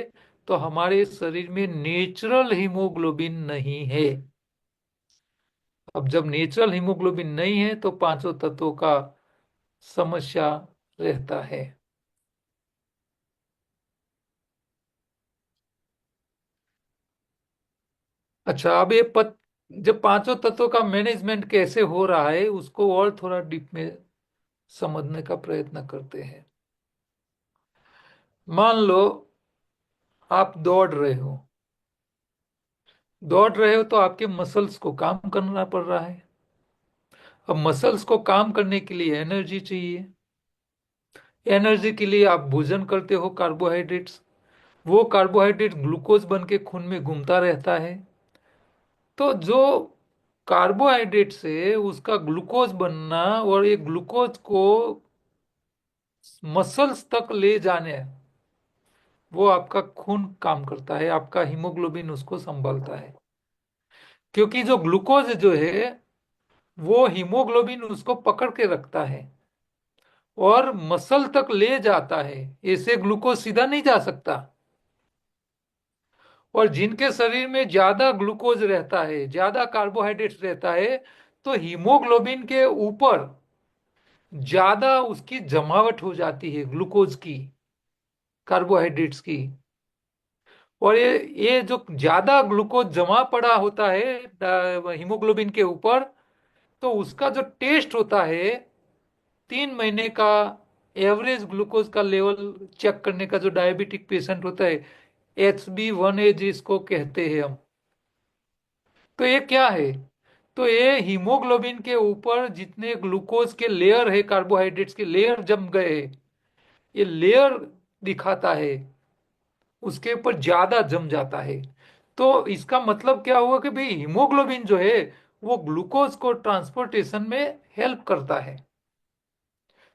तो हमारे शरीर में नेचुरल हीमोग्लोबिन नहीं है। अब जब नेचुरल हीमोग्लोबिन नहीं है, तो पांचों तत्वों का समस्या रहता है। अच्छा, अब जब पांचों तत्वों का मैनेजमेंट कैसे हो रहा है, उसको और थोड़ा डीप में समझने का प्रयत्न करते हैं। मान लो आप दौड़ रहे हो। दौड़ रहे हो तो आपके मसल्स को काम करना पड़ रहा है। अब मसल्स को काम करने के लिए एनर्जी चाहिए। एनर्जी के लिए आप भोजन करते हो कार्बोहाइड्रेट्स। वो कार्बोहाइड्रेट ग्लूकोज बन के खून में घूमता रहता है। तो जो कार्बोहाइड्रेट से उसका ग्लूकोज बनना और ये ग्लूकोज को मसल्स तक ले जाने, वो आपका खून काम करता है, आपका हीमोग्लोबिन उसको संभालता है। क्योंकि जो ग्लूकोज जो है, वो हीमोग्लोबिन उसको पकड़ के रखता है और मसल तक ले जाता है। ऐसे ग्लूकोज सीधा नहीं जा सकता। और जिनके शरीर में ज्यादा ग्लूकोज रहता है, ज्यादा कार्बोहाइड्रेट रहता है, तो हीमोग्लोबिन के ऊपर ज्यादा उसकी जमावट हो जाती है ग्लूकोज की, कार्बोहाइड्रेट्स की। और ये जो ज्यादा ग्लूकोज जमा पड़ा होता है हीमोग्लोबिन के ऊपर, तो उसका जो टेस्ट होता है, 3 महीने का एवरेज ग्लूकोज का लेवल चेक करने का, जो डायबिटिक पेशेंट होता है, HB1A जिसको कहते हैं हम। तो ये क्या है? तो ये हीमोग्लोबिन के ऊपर जितने ग्लूकोज के लेयर है, कार्बोहाइड्रेट्स के लेयर जम गए, ये लेयर दिखाता है, उसके ऊपर ज्यादा जम जाता है। तो इसका मतलब क्या हुआ कि भाई हीमोग्लोबिन जो है, वो ग्लूकोज को ट्रांसपोर्टेशन में हेल्प करता है।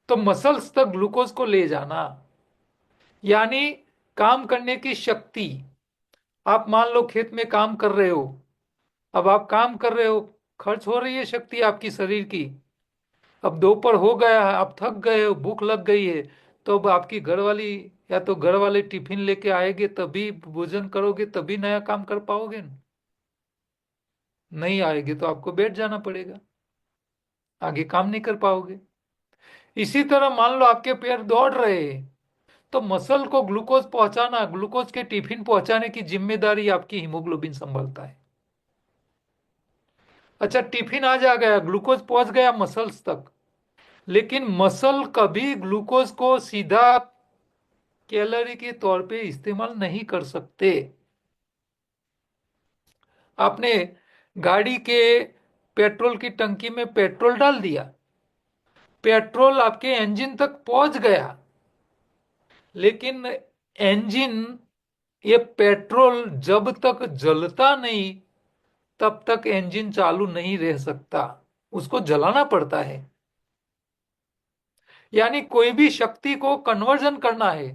तो मसल्स तक ग्लूकोज को ले जाना, यानी काम करने की शक्ति। आप मान लो खेत में काम कर रहे हो। अब आप काम कर रहे हो, खर्च हो रही है शक्ति आपकी शरीर की। अब दोपहर हो गया है, आप थक गए हो, भूख लग गई है, तो अब आपकी घरवाली या तो घर वाले टिफिन लेके आएंगे तभी भोजन करोगे, तभी नया काम कर पाओगे न। नहीं आएगी तो आपको बैठ जाना पड़ेगा, आगे काम नहीं कर पाओगे। इसी तरह मान लो आपके पैर दौड़ रहे हैं, तो मसल को ग्लूकोज पहुंचाना, ग्लूकोज के टिफिन पहुंचाने की जिम्मेदारी आपकी हीमोग्लोबिन संभालता है। अच्छा, टिफिन आ जा गया, ग्लूकोज पहुंच गया मसल्स तक, लेकिन मसल कभी ग्लूकोज को सीधा कैलोरी के तौर पे इस्तेमाल नहीं कर सकते। आपने गाड़ी के पेट्रोल की टंकी में पेट्रोल डाल दिया, पेट्रोल आपके इंजन तक पहुंच गया, लेकिन इंजन, ये पेट्रोल जब तक जलता नहीं तब तक इंजन चालू नहीं रह सकता, उसको जलाना पड़ता है। यानी कोई भी शक्ति को कन्वर्जन करना है,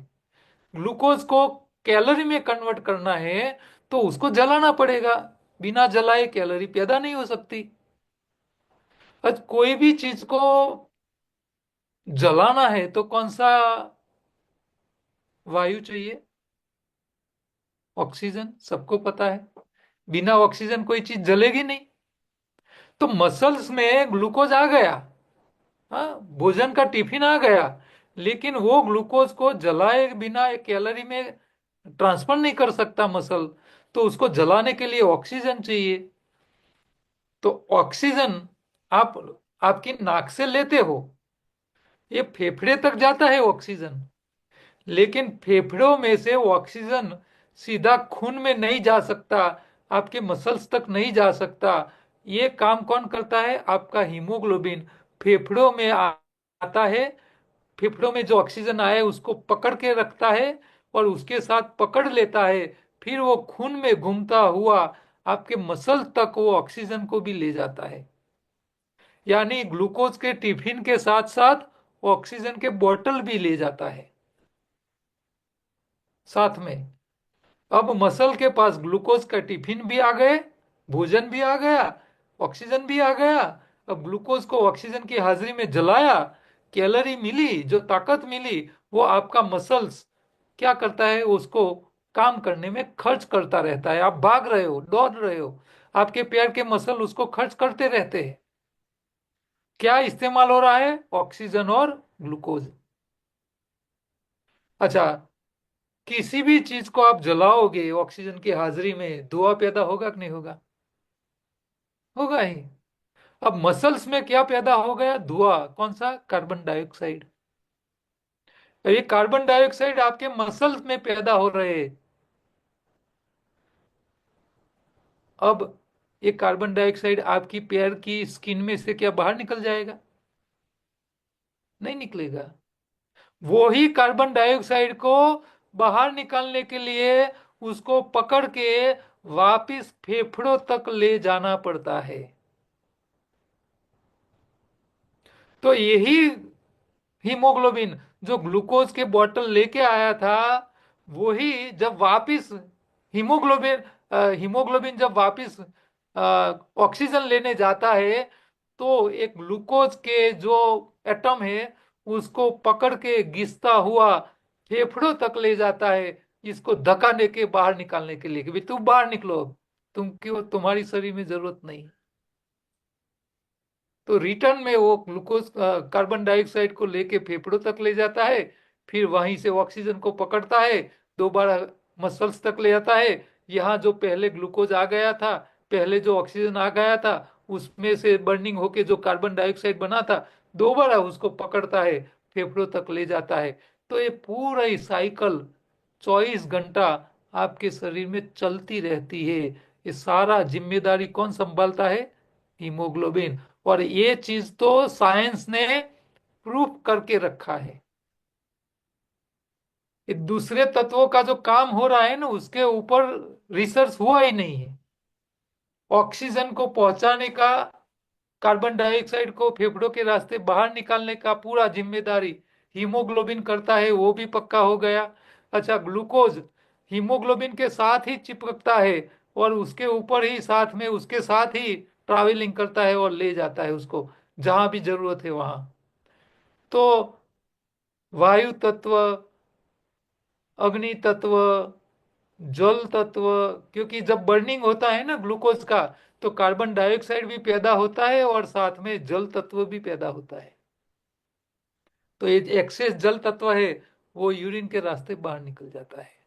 ग्लूकोज को कैलोरी में कन्वर्ट करना है, तो उसको जलाना पड़ेगा। बिना जलाए कैलोरी पैदा नहीं हो सकती। आज कोई भी चीज को जलाना है तो कौन सा वायु चाहिए? ऑक्सीजन, सबको पता है। बिना ऑक्सीजन कोई चीज जलेगी नहीं। तो मसल्स में ग्लूकोज आ गया, हाँ, भोजन का टिफिन आ गया, लेकिन वो ग्लूकोज को जलाए बिना एक कैलोरी में ट्रांसफर नहीं कर सकता मसल, तो उसको जलाने के लिए ऑक्सीजन चाहिए। तो ऑक्सीजन आप आपकी नाक से लेते हो, ये फेफड़े तक जाता है ऑक्सीजन, लेकिन फेफड़ों में से ऑक्सीजन सीधा खून में नहीं जा सकता, आपके मसल्स तक नहीं जा सकता। ये काम कौन करता है? आपका हीमोग्लोबिन फेफड़ों में आता है, फेफड़ों में जो ऑक्सीजन आए उसको पकड़ के रखता है और उसके साथ पकड़ लेता है, फिर वो खून में घूमता हुआ आपके मसल तक वो ऑक्सीजन को भी ले जाता है। यानी ग्लूकोज के टिफिन के साथ साथ ऑक्सीजन के बोतल भी ले जाता है साथ में। अब मसल के पास ग्लूकोज का टिफिन भी आ गए, भोजन भी आ गया, ऑक्सीजन भी आ गया। अब ग्लूकोज को ऑक्सीजन की हाजिरी में जलाया, कैलोरी मिली, जो ताकत मिली, वो आपका मसल्स क्या करता है? उसको काम करने में खर्च करता रहता है। आप भाग रहे हो, दौड़ रहे हो, आपके पैर के मसल उसको खर्च करते रहते हैं। क्या इस्तेमाल हो रहा है? ऑक्सीजन और ग्लूकोज। अच्छा, किसी भी चीज को आप जलाओगे ऑक्सीजन की हाजिरी में, धुआं पैदा होगा कि नहीं होगा? होगा ही। अब मसल्स में क्या पैदा हो गया? धुआं। कौन सा? Carbon dioxide. ये कार्बन डाइऑक्साइड आपके मसल्स में पैदा हो रहे हैं। अब ये कार्बन डाइऑक्साइड आपकी पैर की स्किन में से क्या बाहर निकल जाएगा? नहीं निकलेगा। वो ही कार्बन डाइऑक्साइड को बाहर निकालने के लिए उसको पकड़ के वापिस फेफड़ों तक ले जाना पड़ता है। तो यही हीमोग्लोबिन जो ग्लूकोज के बोतल लेके आया था, वही जब वापिस हीमोग्लोबिन हीमोग्लोबिन जब वापिस ऑक्सीजन लेने जाता है, तो एक ग्लूकोज के जो एटम है उसको पकड़ के घिसता हुआ फेफड़ों तक ले जाता है, इसको धक्का दे के बाहर निकालने के लिए कि भाई तुम बाहर निकलो, अब तुम क्यों, तुम्हारी शरीर में जरूरत नहीं। तो रिटर्न में वो ग्लूकोज कार्बन डाइऑक्साइड को लेके फेफड़ों तक ले जाता है, फिर वहीं से ऑक्सीजन को पकड़ता है, दोबारा मसल्स तक ले जाता है। यहाँ जो पहले ग्लूकोज आ गया था, पहले जो ऑक्सीजन आ गया था, उसमें से बर्निंग होके जो कार्बन डाइऑक्साइड बना था, दोबारा उसको पकड़ता है, फेफड़ों तक ले जाता है। तो ये पूरा ही साइकिल 24 घंटा आपके शरीर में चलती रहती है। ये सारा जिम्मेदारी कौन संभालता है? हीमोग्लोबिन। और ये चीज तो साइंस ने प्रूफ करके रखा है। ये दूसरे तत्वों का जो काम हो रहा है ना, उसके ऊपर रिसर्च हुआ ही नहीं है। ऑक्सीजन को पहुंचाने का, कार्बन डाइऑक्साइड को फेफड़ों के रास्ते बाहर निकालने का पूरा जिम्मेदारी हीमोग्लोबिन करता है, वो भी पक्का हो गया। अच्छा, ग्लूकोज हीमोग्लोबिन के साथ ही चिपकता है और उसके ऊपर ही साथ में उसके साथ ही ट्रैवलिंग करता है और ले जाता है उसको, जहां भी जरूरत है वहां। तो वायु तत्व, अग्नि तत्व, जल तत्व, क्योंकि जब बर्निंग होता है ना ग्लूकोज का, तो कार्बन डाइऑक्साइड भी पैदा होता है और साथ में जल तत्व भी पैदा होता है। तो ये एक्सेस जल तत्व है, वो यूरिन के रास्ते बाहर निकल जाता है।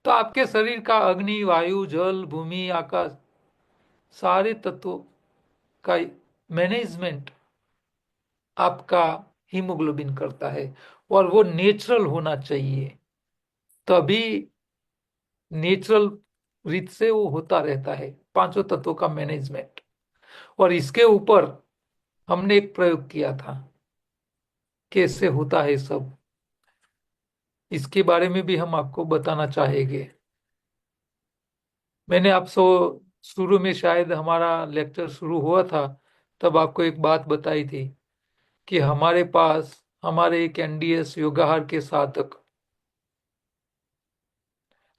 तो आपके शरीर का अग्नि, वायु, जल, भूमि, आकाश, सारे तत्वों का मैनेजमेंट आपका हीमोग्लोबिन करता है। और वो नेचुरल होना चाहिए, तभी नेचुरल रीत से वो होता रहता है, पांचों तत्वों का मैनेजमेंट। और इसके ऊपर हमने एक प्रयोग किया था, कैसे होता है सब, इसके बारे में भी हम आपको बताना चाहेंगे। मैंने आपसे शुरू में, शायद हमारा लेक्चर शुरू हुआ था, तब आपको एक बात बताई थी कि हमारे पास हमारे एक एनडीएस योगाहार के साधक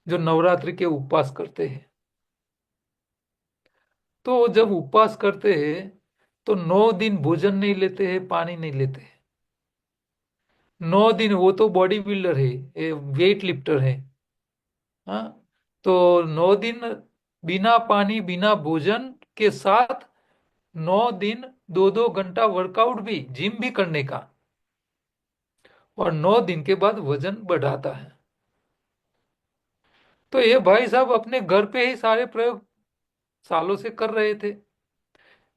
जो नवरात्रि के उपवास करते हैं, तो जब उपवास करते हैं तो 9 दिन भोजन नहीं लेते हैं, पानी नहीं लेते हैं। 9 दिन, वो तो बॉडी बिल्डर है, वेट लिफ्टर है। हाँ, तो 9 दिन बिना पानी बिना भोजन के साथ, 9 दिन 2-2 घंटा वर्कआउट भी, जिम भी करने का, और 9 दिन के बाद वजन बढ़ाता है। तो ये भाई साहब अपने घर पे ही सारे प्रयोग सालों से कर रहे थे।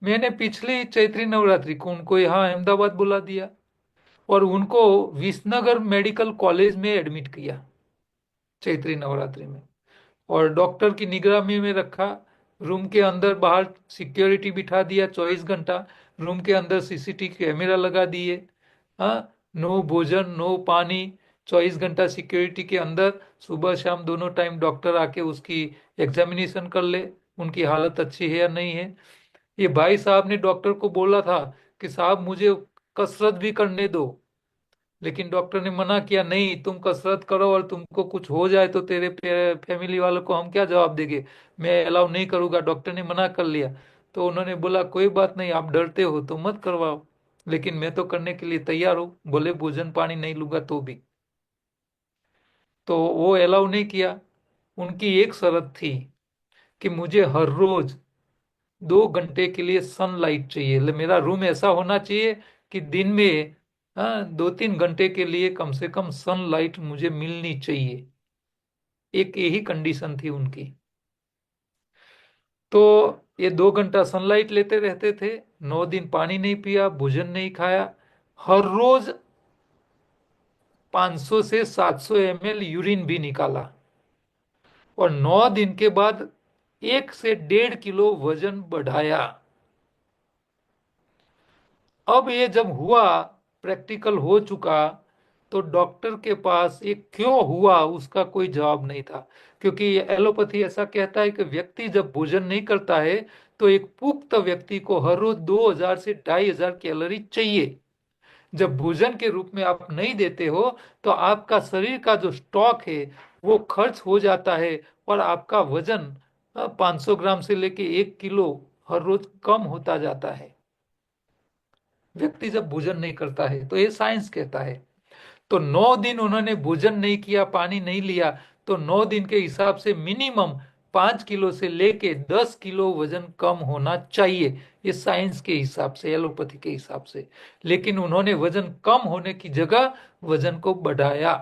मैंने पिछली चैत्री नवरात्रि को उनको यहाँ अहमदाबाद बुला दिया और उनको विसनगर मेडिकल कॉलेज में एडमिट किया चैत्री नवरात्रि में, और डॉक्टर की निगरानी में रखा। रूम के अंदर बाहर सिक्योरिटी बिठा दिया 24 घंटा। रूम के अंदर सीसीटीवी कैमरा लगा दिए। हाँ, नो भोजन नो पानी, 24 घंटा सिक्योरिटी के अंदर। सुबह शाम दोनों टाइम डॉक्टर आके उसकी एग्जामिनेशन कर ले, उनकी हालत अच्छी है या नहीं है। ये भाई साहब ने डॉक्टर को बोला था कि साहब मुझे कसरत भी करने दो, लेकिन डॉक्टर ने मना किया, नहीं तुम कसरत करो और तुमको कुछ हो जाए तो तेरे फैमिली वालों को हम क्या जवाब देंगे, मैं अलाउ नहीं करूंगा, डॉक्टर ने मना कर लिया। तो उन्होंने बोला कोई बात नहीं, आप डरते हो तो मत करवाओ, लेकिन मैं तो करने के लिए तैयार हूँ, बोले भोजन पानी नहीं लूंगा तो भी। तो वो अलाउ नहीं किया। उनकी एक शर्त थी कि मुझे हर रोज 2 घंटे के लिए सनलाइट चाहिए, मेरा रूम ऐसा होना चाहिए कि दिन में 2-3 घंटे के लिए कम से कम सनलाइट मुझे मिलनी चाहिए। एक यही कंडीशन थी उनकी। तो ये 2 घंटा सनलाइट लेते रहते थे, 9 दिन पानी नहीं पिया, भोजन नहीं खाया, हर रोज 500 से 700 ml यूरिन भी निकाला, और 9 दिन के बाद 1 से 1.5 किलो वजन बढ़ाया। अब ये जब हुआ, प्रैक्टिकल हो चुका, तो डॉक्टर के पास ये क्यों हुआ उसका कोई जवाब नहीं था। क्योंकि ये एलोपैथी ऐसा कहता है कि व्यक्ति जब भोजन नहीं करता है, तो एक पुख्त व्यक्ति को हर रोज 2000 से 2500 कैलोरी चाहिए। जब भोजन के रूप में आप नहीं देते हो, तो आपका शरीर का जो स्टॉक है वो खर्च हो जाता है, और आपका वजन 500 ग्राम से लेके 1 किलो हर रोज कम होता जाता है, व्यक्ति जब भोजन नहीं करता है। तो ये साइंस कहता है। तो 9 दिन उन्होंने भोजन नहीं किया, पानी नहीं लिया, तो 9 दिन के हिसाब से मिनिमम 5 किलो से लेके 10 किलो वजन कम होना चाहिए, ये साइंस के हिसाब से, एलोपैथी के हिसाब से। लेकिन उन्होंने वजन कम होने की जगह वजन को बढ़ाया।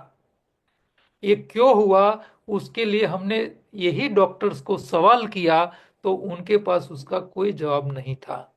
ये क्यों हुआ, उसके लिए हमने यही डॉक्टर्स को सवाल किया, तो उनके पास उसका कोई जवाब नहीं था।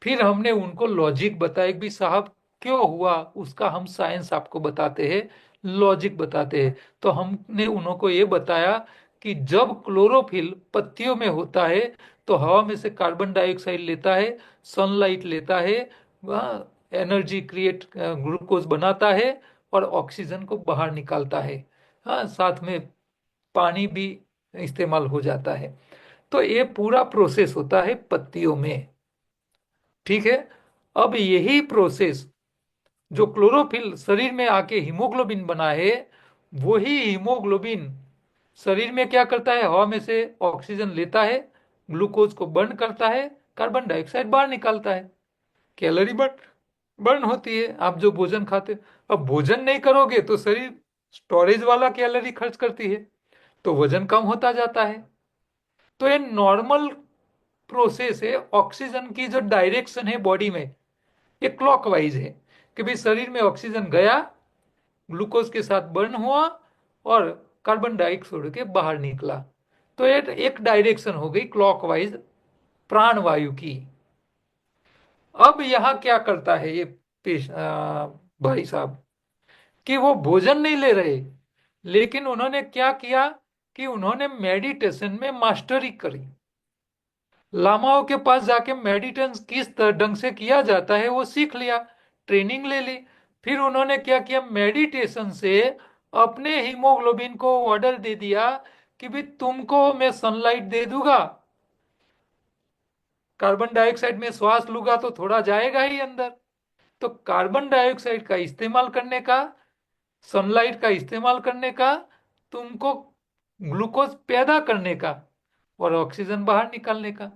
फिर हमने उनको लॉजिक बताया कि भी साहब क्यों हुआ, उसका हम साइंस आपको बताते हैं, लॉजिक बताते हैं। तो हमने उनको ये बताया कि जब क्लोरोफिल पत्तियों में होता है, तो हवा में से कार्बन डाइऑक्साइड लेता है, सनलाइट लेता है, वह एनर्जी क्रिएट, ग्लूकोज बनाता है, और ऑक्सीजन को बाहर निकालता है। हाँ, साथ में पानी भी इस्तेमाल हो जाता है। तो ये पूरा प्रोसेस होता है पत्तियों में। ठीक है। अब यही प्रोसेस जो क्लोरोफिल शरीर में आके हीमोग्लोबिन बना है, वही हीमोग्लोबिन शरीर में क्या करता है, हवा में से ऑक्सीजन लेता है, ग्लूकोज को बर्न करता है, कार्बन डाइऑक्साइड बाहर निकालता है। कैलोरी बर्न बर्न होती है आप जो भोजन खाते हो। अब भोजन नहीं करोगे तो शरीर स्टोरेज वाला कैलोरी खर्च करती है, तो वजन कम होता जाता है। तो ये नॉर्मल प्रोसेस है। ऑक्सीजन की जो डायरेक्शन है बॉडी में, ये क्लॉकवाइज है कि भाई शरीर में ऑक्सीजन गया, ग्लूकोज के साथ बर्न हुआ और कार्बन डाइऑक्साइड के बाहर निकला। तो ये एक डायरेक्शन हो गई क्लॉकवाइज प्राणवायु की। अब यहां क्या करता है ये भाई साहब, कि वो भोजन नहीं ले रहे, लेकिन उन्होंने क्या किया कि उन्होंने मेडिटेशन में मास्टरी करी। लामाओं के पास जाके मेडिटेशन किस ढंग से किया जाता है वो सीख लिया, ट्रेनिंग ले ली। फिर उन्होंने क्या किया, मेडिटेशन से अपने हीमोग्लोबिन को ऑर्डर दे दिया कि भाई तुमको मैं सनलाइट दे दूंगा, कार्बन डाइऑक्साइड में श्वास लूंगा तो थोड़ा जाएगा ही अंदर। तो कार्बन डाइऑक्साइड का इस्तेमाल करने का, सनलाइट का इस्तेमाल करने का, तुमको ग्लूकोज पैदा करने का और ऑक्सीजन बाहर निकालने का।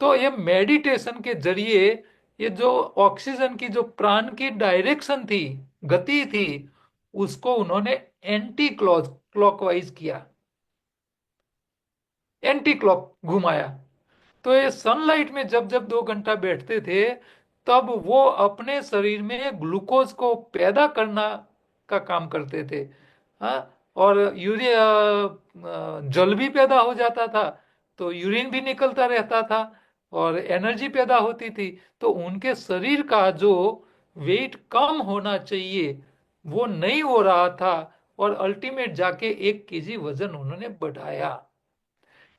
तो ये मेडिटेशन के जरिए ये जो ऑक्सीजन की जो प्राण की डायरेक्शन थी, गति थी, उसको उन्होंने एंटी क्लॉकवाइज किया, एंटी क्लॉक घुमाया। तो ये सनलाइट में जब जब 2 घंटा बैठते थे, तब वो अपने शरीर में ग्लूकोज को पैदा करना का काम करते थे। हाँ, और यूरिया जल भी पैदा हो जाता था, तो यूरिन भी निकलता रहता था और एनर्जी पैदा होती थी। तो उनके शरीर का जो वेट कम होना चाहिए वो नहीं हो रहा था, और अल्टीमेट जाके 1 केजी वजन उन्होंने बढ़ाया।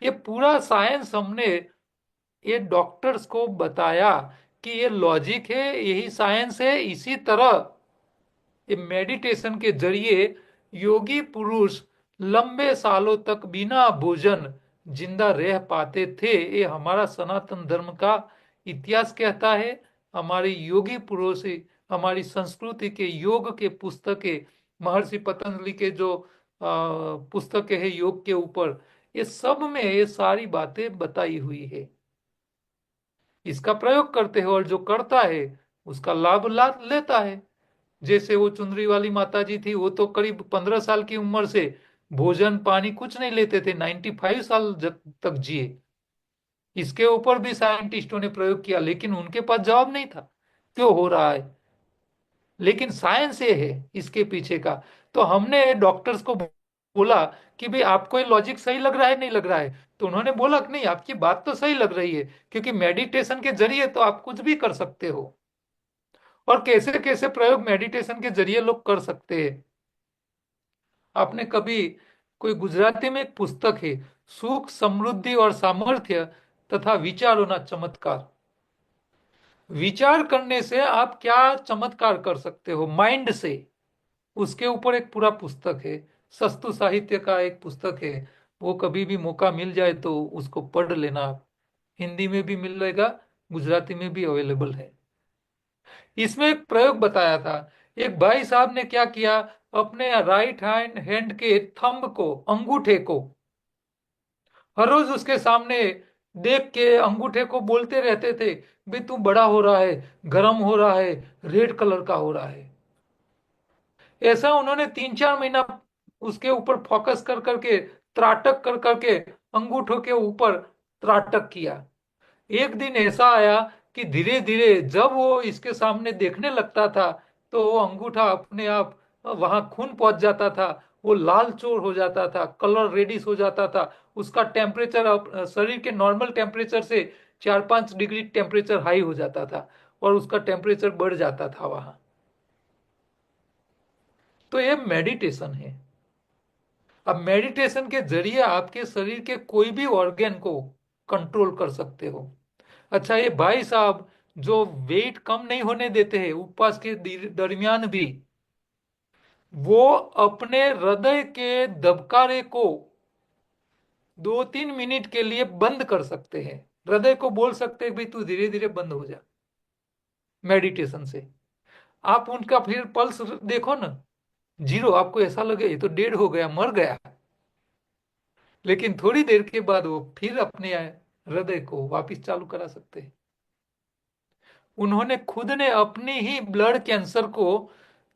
ये पूरा साइंस हमने ये डॉक्टर्स को बताया कि ये लॉजिक है, यही साइंस है। इसी तरह ये मेडिटेशन के जरिए योगी पुरुष लंबे सालों तक बिना भोजन जिंदा रह पाते थे। ये हमारा सनातन धर्म का इतिहास कहता है। हमारे योगी पुरुष, हमारी संस्कृति के योग के पुस्तकें, महर्षि पतंजलि के जो पुस्तकें हैं योग के ऊपर, ये सब में ये सारी बातें बताई हुई है। इसका प्रयोग करते हो और जो करता है उसका लाभ ला लेता है। जैसे वो चुंदरी वाली माता जी थी, वो तो करीब 15 साल की उम्र से भोजन पानी कुछ नहीं लेते थे, 95 साल तक जिए। इसके ऊपर भी साइंटिस्टों ने प्रयोग किया, लेकिन उनके पास जवाब नहीं था क्यों हो रहा है। लेकिन साइंस ये है इसके पीछे का। तो हमने डॉक्टर्स को बोला कि भाई आपको ये लॉजिक सही लग रहा है नहीं लग रहा है। तो उन्होंने बोला कि नहीं, आपकी बात तो सही लग रही है, क्योंकि मेडिटेशन के जरिए तो आप कुछ भी कर सकते हो। और कैसे कैसे प्रयोग मेडिटेशन के जरिए लोग कर सकते हैं। आपने कभी कोई गुजराती में एक पुस्तक है, सुख समृद्धि और सामर्थ्य तथा विचारों ना चमत्कार। विचार करने से आप क्या चमत्कार कर सकते हो माइंड से, उसके ऊपर एक पूरा पुस्तक है। सस्तु साहित्य का एक पुस्तक है। वो कभी भी मौका मिल जाए तो उसको पढ़ लेना आप। हिंदी में भी मिलेगा, गुजराती में भी अवेलेबल है। इसमें एक प्रयोग बताया था। एक भाई साहब ने क्या किया, अपने राइट हैंड हैंड के थंब को, अंगूठे को, हर रोज उसके सामने देख के अंगूठे को बोलते रहते थे, भाई तू बड़ा हो रहा है, गर्म हो रहा है, रेड कलर का हो रहा है। ऐसा उन्होंने 3-4 महीना उसके ऊपर फोकस कर करके, त्राटक कर करके अंगूठों के ऊपर त्राटक किया। एक दिन ऐसा आया कि धीरे धीरे जब वो इसके सामने देखने लगता था, तो वो अंगूठा अपने आप वहां खून पहुंच जाता था, वो लाल चोर हो जाता था, कलर रेडिश हो जाता था। उसका टेम्परेचर शरीर के नॉर्मल टेम्परेचर से 4-5 डिग्री टेम्परेचर हाई हो जाता था, और उसका टेम्परेचर बढ़ जाता था वहां। तो ये मेडिटेशन है। अब मेडिटेशन के जरिए आपके शरीर के कोई भी ऑर्गन को कंट्रोल कर सकते हो। अच्छा, ये भाई साहब जो वेट कम नहीं होने देते हैं उपवास के दरमियान भी, वो अपने हृदय के दबकारे को 2-3 मिनट के लिए बंद कर सकते हैं। हृदय को बोल सकते हैं भाई तू धीरे धीरे बंद हो जा, मेडिटेशन से। आप उनका फिर पल्स देखो ना, जीरो। आपको ऐसा लगे ये तो डेड हो गया, मर गया। लेकिन थोड़ी देर के बाद वो फिर अपने हृदय को वापस चालू करा सकते हैं। उन्होंने खुद ने अपनी ही ब्लड कैंसर को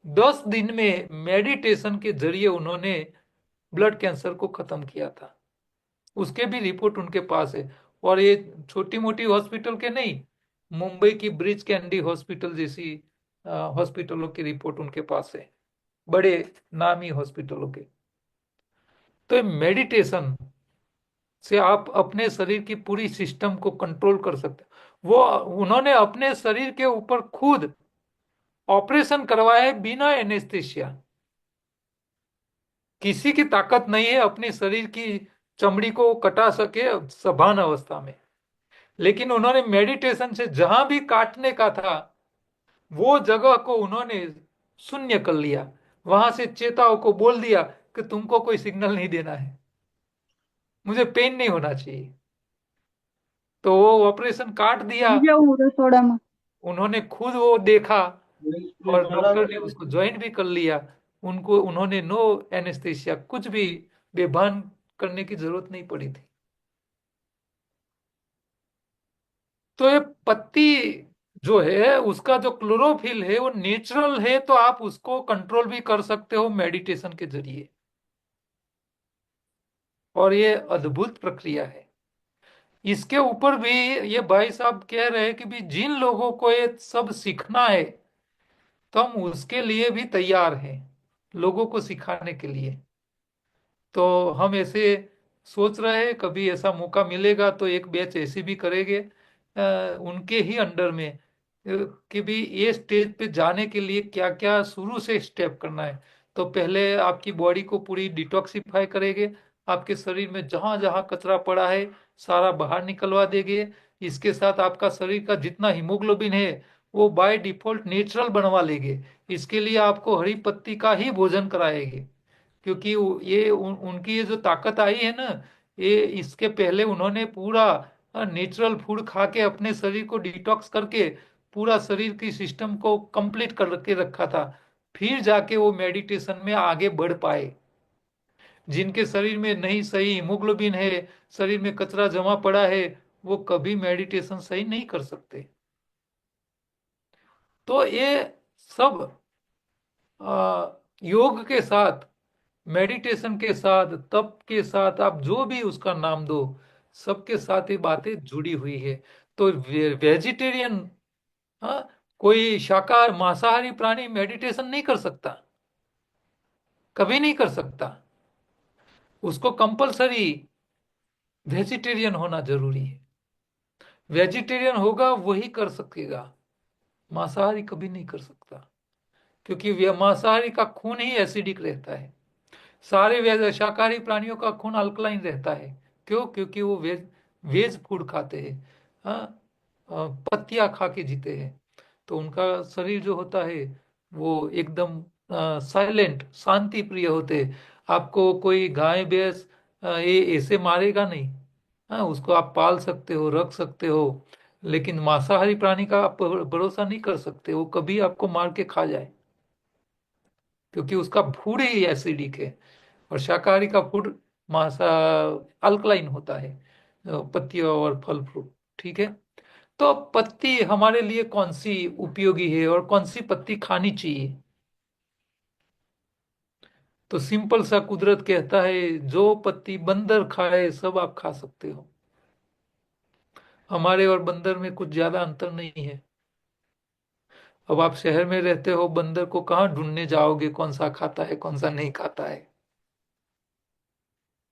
10 दिन में मेडिटेशन के जरिए उन्होंने ब्लड कैंसर को खत्म किया था। उसके भी रिपोर्ट उनके पास है। और ये छोटी मोटी हॉस्पिटल के नहीं, मुंबई की ब्रिज कैंडी हॉस्पिटल जैसी हॉस्पिटलों की रिपोर्ट उनके पास है, बड़े नामी हॉस्पिटलों के। तो मेडिटेशन से आप अपने शरीर की पूरी सिस्टम को कंट्रोल कर सकते हैं। वो उन्होंने अपने शरीर के ऊपर खुद ऑपरेशन करवाया है बिना एनेस्थेसिया। किसी की ताकत नहीं है अपने शरीर की चमड़ी को कटा सके सभान अवस्था में। लेकिन उन्होंने मेडिटेशन से जहां भी काटने का था वो जगह को उन्होंने शून्य कर लिया। वहां से चेताओं को बोल दिया कि तुमको कोई सिग्नल नहीं देना है, मुझे पेन नहीं होना चाहिए। तो वो ऑपरेशन काट दिया। समझा हूँ रसोड़ा में। उन्होंने खुद वो देखा इसलिए और सारा डॉक्टर ने उसको ज्वाइन भी कर लिया। उनको उन्होंने नो एनेस्थेसिया कुछ भी बेभान करने की जरूरत नहीं पड़ी थी। तो ये पत्ती जो है उसका जो क्लोरोफिल है वो नेचुरल है, तो आप उसको कंट्रोल भी कर सकते हो मेडिटेशन के जरिए। और ये अद्भुत प्रक्रिया है। इसके ऊपर भी ये भाई साहब कह रहे हैं कि भी जिन लोगों को ये सब सीखना है तो हम उसके लिए भी तैयार हैं, लोगों को सिखाने के लिए। तो हम ऐसे सोच रहे हैं कभी ऐसा मौका मिलेगा तो एक बैच ऐसी भी करेंगे उनके ही अंडर में, कि भी ये स्टेज पे जाने के लिए क्या क्या शुरू से स्टेप करना है। तो पहले आपकी बॉडी को पूरी डिटॉक्सिफाई करेंगे, आपके शरीर में जहां जहां कचरा पड़ा है सारा बाहर निकलवा देंगे। इसके साथ आपका शरीर का जितना हीमोग्लोबिन है वो बाय डिफॉल्ट नेचुरल बनवा लेंगे। इसके लिए आपको हरी पत्ती का ही भोजन कराएंगे, क्योंकि उनकी ये जो ताकत आई है ना, ये इसके पहले उन्होंने पूरा नेचुरल फूड खा के अपने शरीर को डिटॉक्स करके पूरा शरीर की सिस्टम को कंप्लीट करके रखा था। फिर जाके वो मेडिटेशन में आगे बढ़ पाए। जिनके शरीर में नहीं सही हीमोग्लोबिन है, शरीर में कचरा जमा पड़ा है, वो कभी मेडिटेशन सही नहीं कर सकते। तो ये सब योग के साथ, मेडिटेशन के साथ, तप के साथ, आप जो भी उसका नाम दो, सबके साथ ये बातें जुड़ी हुई है। तो वेजिटेरियन, हाँ, कोई शाकाहारी मांसाहारी प्राणी मेडिटेशन नहीं कर सकता, कभी नहीं कर सकता। उसको कंपलसरी वेजिटेरियन होना जरूरी है। वेजिटेरियन होगा वही कर सकेगा, मांसाहारी कभी नहीं कर सकता। क्योंकि मांसाहारी का खून ही एसिडिक रहता है। सारे शाकाहारी प्राणियों का खून अल्कलाइन रहता है। क्यों? क्योंकि वो वेज वेज फूड खाते हैं, हाँ, पत्तियां खा के जीते हैं। तो उनका शरीर जो होता है वो एकदम साइलेंट शांति प्रिय होते हैं। आपको कोई गाय भैंस ये ऐसे मारेगा नहीं। हाँ, उसको आप पाल सकते हो, रख सकते हो। लेकिन मांसाहारी प्राणी का आप भरोसा नहीं कर सकते, वो कभी आपको मार के खा जाए, क्योंकि उसका फूड ही एसिडिक है। और शाकाहारी का फूड मांसा अल्कलाइन होता है, पत्तियों और फल फ्रूट। ठीक है। तो पत्ती हमारे लिए कौन सी उपयोगी है और कौन सी पत्ती खानी चाहिए? तो सिंपल सा कुदरत कहता है जो पत्ती बंदर खाए सब आप खा सकते हो। हमारे और बंदर में कुछ ज्यादा अंतर नहीं है। अब आप शहर में रहते हो, बंदर को कहाँ ढूंढने जाओगे कौन सा खाता है कौन सा नहीं खाता है।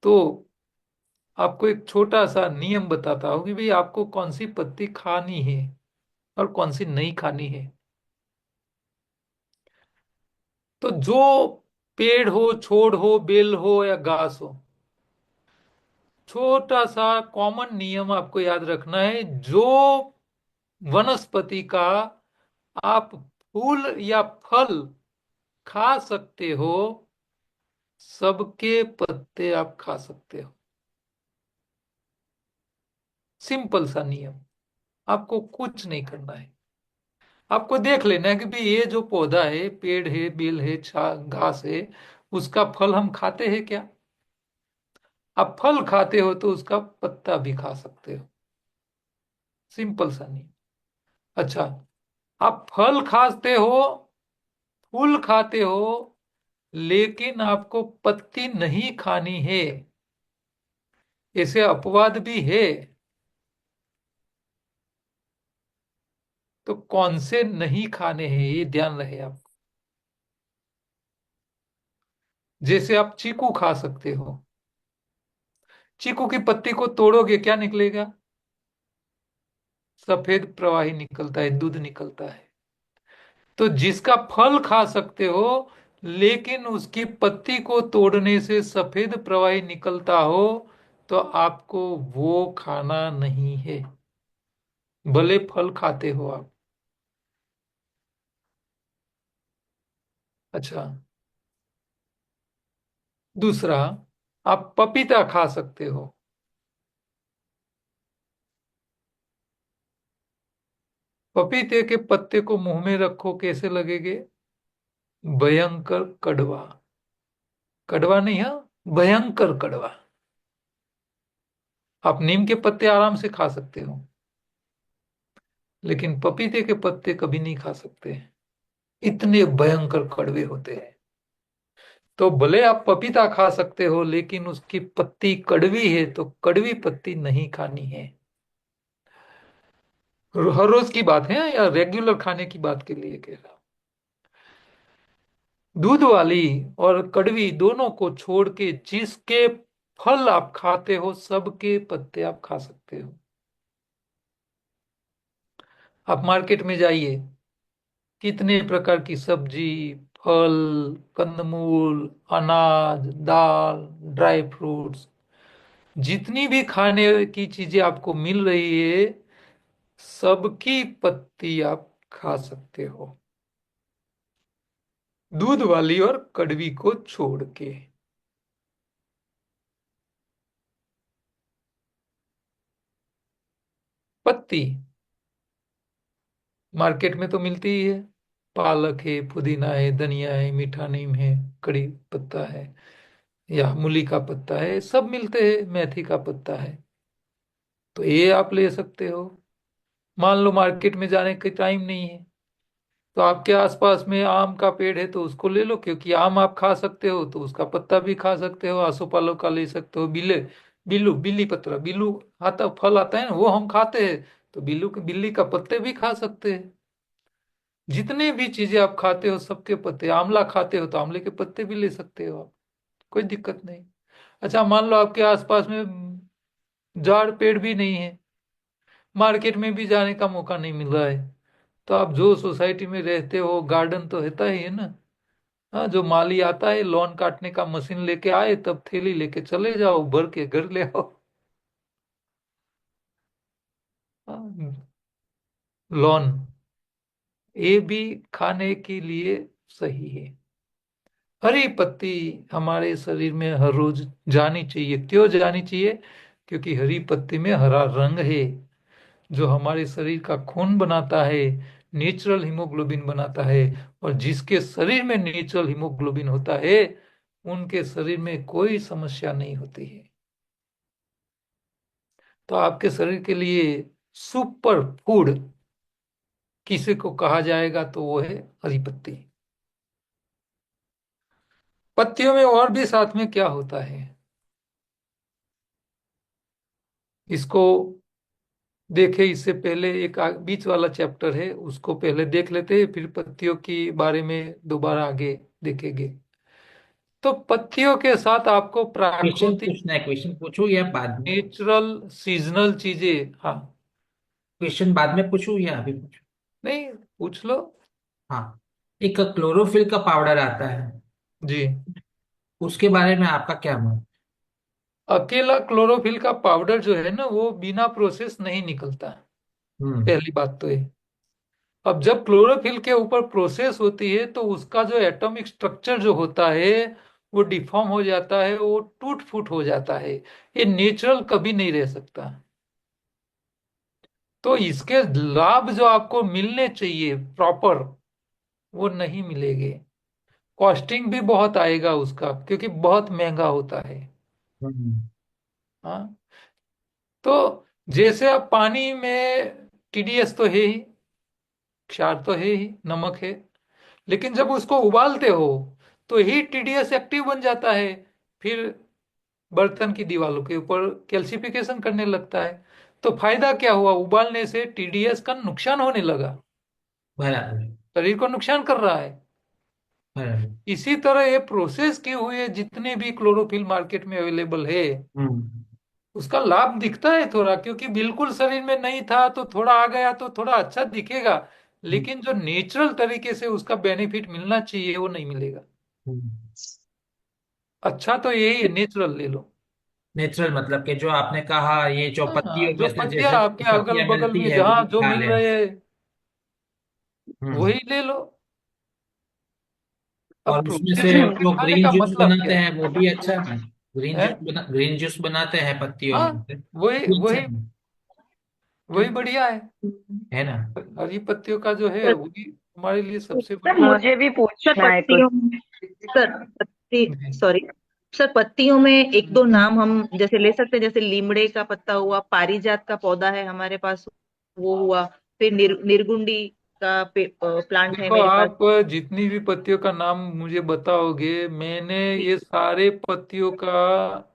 तो आपको एक छोटा सा नियम बताता हूँ कि भाई आपको कौन सी पत्ती खानी है और कौन सी नहीं खानी है। तो जो पेड़ हो, छोड़ हो, बेल हो या घास हो, छोटा सा कॉमन नियम आपको याद रखना है। जो वनस्पति का आप फूल या फल खा सकते हो, सबके पत्ते आप खा सकते हो। सिंपल सा नियम, आपको कुछ नहीं करना है। आपको देख लेना है कि भाई ये जो पौधा है, पेड़ है, बेल है, घास है, उसका फल हम खाते हैं क्या? आप फल खाते हो तो उसका पत्ता भी खा सकते हो। सिंपल सा नहीं। अच्छा, आप फल खाते हो, फूल खाते हो, लेकिन आपको पत्ती नहीं खानी है, ऐसे अपवाद भी है। तो कौन से नहीं खाने हैं ये ध्यान रहे आप। जैसे आप चीकू खा सकते हो, चीकू की पत्ती को तोड़ोगे क्या निकलेगा? सफेद प्रवाही निकलता है, दूध निकलता है। तो जिसका फल खा सकते हो, लेकिन उसकी पत्ती को तोड़ने से सफेद प्रवाही निकलता हो, तो आपको वो खाना नहीं है, भले फल खाते हो आप। अच्छा, दूसरा, आप पपीता खा सकते हो। पपीते के पत्ते को मुंह में रखो, कैसे लगेगे? भयंकर कड़वा। कड़वा नहीं, हाँ, भयंकर कड़वा। आप नीम के पत्ते आराम से खा सकते हो, लेकिन पपीते के पत्ते कभी नहीं खा सकते, इतने भयंकर कड़वे होते हैं। तो भले आप पपीता खा सकते हो, लेकिन उसकी पत्ती कड़वी है, तो कड़वी पत्ती नहीं खानी है। हर रोज की बात है या रेगुलर खाने की बात के लिए कह रहा हूं। दूध वाली और कड़वी दोनों को छोड़ के जिसके फल आप खाते हो, सबके पत्ते आप खा सकते हो। आप मार्केट में जाइए, कितने प्रकार की सब्जी, फल, कंदमूल, अनाज, दाल, ड्राई फ्रूट्स, जितनी भी खाने की चीजें आपको मिल रही है, सबकी पत्ती आप खा सकते हो, दूध वाली और कड़वी को छोड़ के। पत्ती मार्केट में तो मिलती ही है, पालक है, पुदीना है, धनिया है, मीठा नीम है, कड़ी पत्ता है, या मूली का पत्ता है, सब मिलते हैं, मेथी का पत्ता है। तो ये आप ले सकते हो। मान लो मार्केट में जाने का टाइम नहीं है, तो आपके आसपास में आम का पेड़ है तो उसको ले लो, क्योंकि आम आप खा सकते हो तो उसका पत्ता भी खा सकते हो। आसोपालव का ले सकते हो, बिल्लू, बिल्ली पत्र, बिल्लू आता फल आता है ना, वो हम खाते हैं, तो बिल्ली का पत्ते भी खा सकते हैं। जितने भी चीजें आप खाते हो सबके पत्ते, आंवला खाते हो तो आंवले के पत्ते भी ले सकते हो आप, कोई दिक्कत नहीं। अच्छा, मान लो आपके आसपास में झाड़ पेड़ भी नहीं है, मार्केट में भी जाने का मौका नहीं मिल रहा है, तो आप जो सोसाइटी में रहते हो, गार्डन तो रहता ही है ना। हाँ, जो माली आता है लॉन काटने का मशीन लेके आए, तब थैली लेके चले जाओ, भर के घर ले आओ। हाँ, लॉन, ये भी खाने के लिए सही है। हरी पत्ती हमारे शरीर में हर रोज जानी चाहिए। क्यों जानी चाहिए? क्योंकि हरी पत्ती में हरा रंग है, जो हमारे शरीर का खून बनाता है, नेचुरल हीमोग्लोबिन बनाता है। और जिसके शरीर में नेचुरल हीमोग्लोबिन होता है, उनके शरीर में कोई समस्या नहीं होती है। तो आपके शरीर के लिए सुपर फूड किसी को कहा जाएगा तो वो है हरी पत्ती। पत्तियों में और भी साथ में क्या होता है, इसको देखे इससे पहले एक बीच वाला चैप्टर है, उसको पहले देख लेते हैं, फिर पत्तियों की बारे में दोबारा आगे देखेंगे। तो पत्तियों के साथ आपको क्वेश्चन प्राकृतिक, पूछना है, क्वेश्चन पूछूं या बाद में? नेचुरल, सीजनल चीजें, हाँ। क्वेश्चन बाद में पूछूं या अभी पूछूं? नहीं, पूछ लो। हाँ। एक क्लोरोफिल का पाउडर आता है, जी। उसके बारे में आपका क्या मत? अकेला क्लोरोफिल का पाउडर जो है ना, वो बिना प्रोसेस नहीं निकलता। हम्म। पहली बात तो ये, अब जब क्लोरोफिल के ऊपर प्रोसेस होती है तो उसका जो एटॉमिक स्ट्रक्चर जो होता है, वो डिफॉर्म हो जाता है, वो टूट फूट हो जाता है। ये नेचुरल कभी नहीं रह सकता। तो इसके लाभ जो आपको मिलने चाहिए प्रॉपर, वो नहीं मिलेंगे। कॉस्टिंग भी बहुत आएगा उसका, क्योंकि बहुत महंगा होता है। हम्म। हाँ। तो जैसे अब पानी में टीडीएस तो है ही, क्षार तो है ही, नमक है। लेकिन जब उसको उबालते हो तो ही टीडीएस एक्टिव बन जाता है। फिर बर्तन की दीवारों के ऊपर कैल्सिफिकेशन करने लगता है। तो फायदा क्या हुआ, उबालने से टीडीएस का नुकसान होने लगा, बराबर। शरीर को नुकसान कर रहा है। बराबर। इसी तरह ये प्रोसेस किए हुए जितने भी क्लोरोफिल मार्केट में अवेलेबल है, हम्म। उसका लाभ दिखता है थोड़ा, क्योंकि बिल्कुल शरीर में नहीं था तो थोड़ा आ गया तो थोड़ा अच्छा दिखेगा। हम्म। लेकिन जो नेचुरल तरीके से उसका बेनिफिट मिलना चाहिए वो नहीं मिलेगा। हम्म। अच्छा तो यही है, नेचुरल ले लो। नेचुरल मतलब कि जो आपने कहा, ये जो हाँ, पत्तियों जो में से पत्तियां जैसे आपके अगल पत्तियां बगल मिलती में है जहाँ वो जो खा मिल लें। रहे हैं हम्म। वही ले लो। अब और उसमें से प्रोसेस करके जो खाने ग्रीन का जूस मतलब बनाते क्या हैं वो भी अच्छा है। है? ग्रीन जूस बनाते हैं पत्तियों हाँ, में से, वही वो अच्छा वही वही बढ़िया है। है ना। हरी पत्तियों का जो है सर वही हमारे लिए सबसे सर बढ़िया मुझे भी सर पूछना है कुछ। पत्तियों में सर पत्ती है। सॉरी सर पत्तियों में एक दो नाम हम जैसे ले सकते हैं, जैसे लीमड़े का पत्ता हुआ, पारिजात का पौधा है हमारे पास, वो हुआ, फिर निर्गुंडी का प्लांट है देखो, मेरे पास। आप जितनी भी पत्तियों का नाम मुझे बताओगे, मैंने ये सारे पत्तियों का,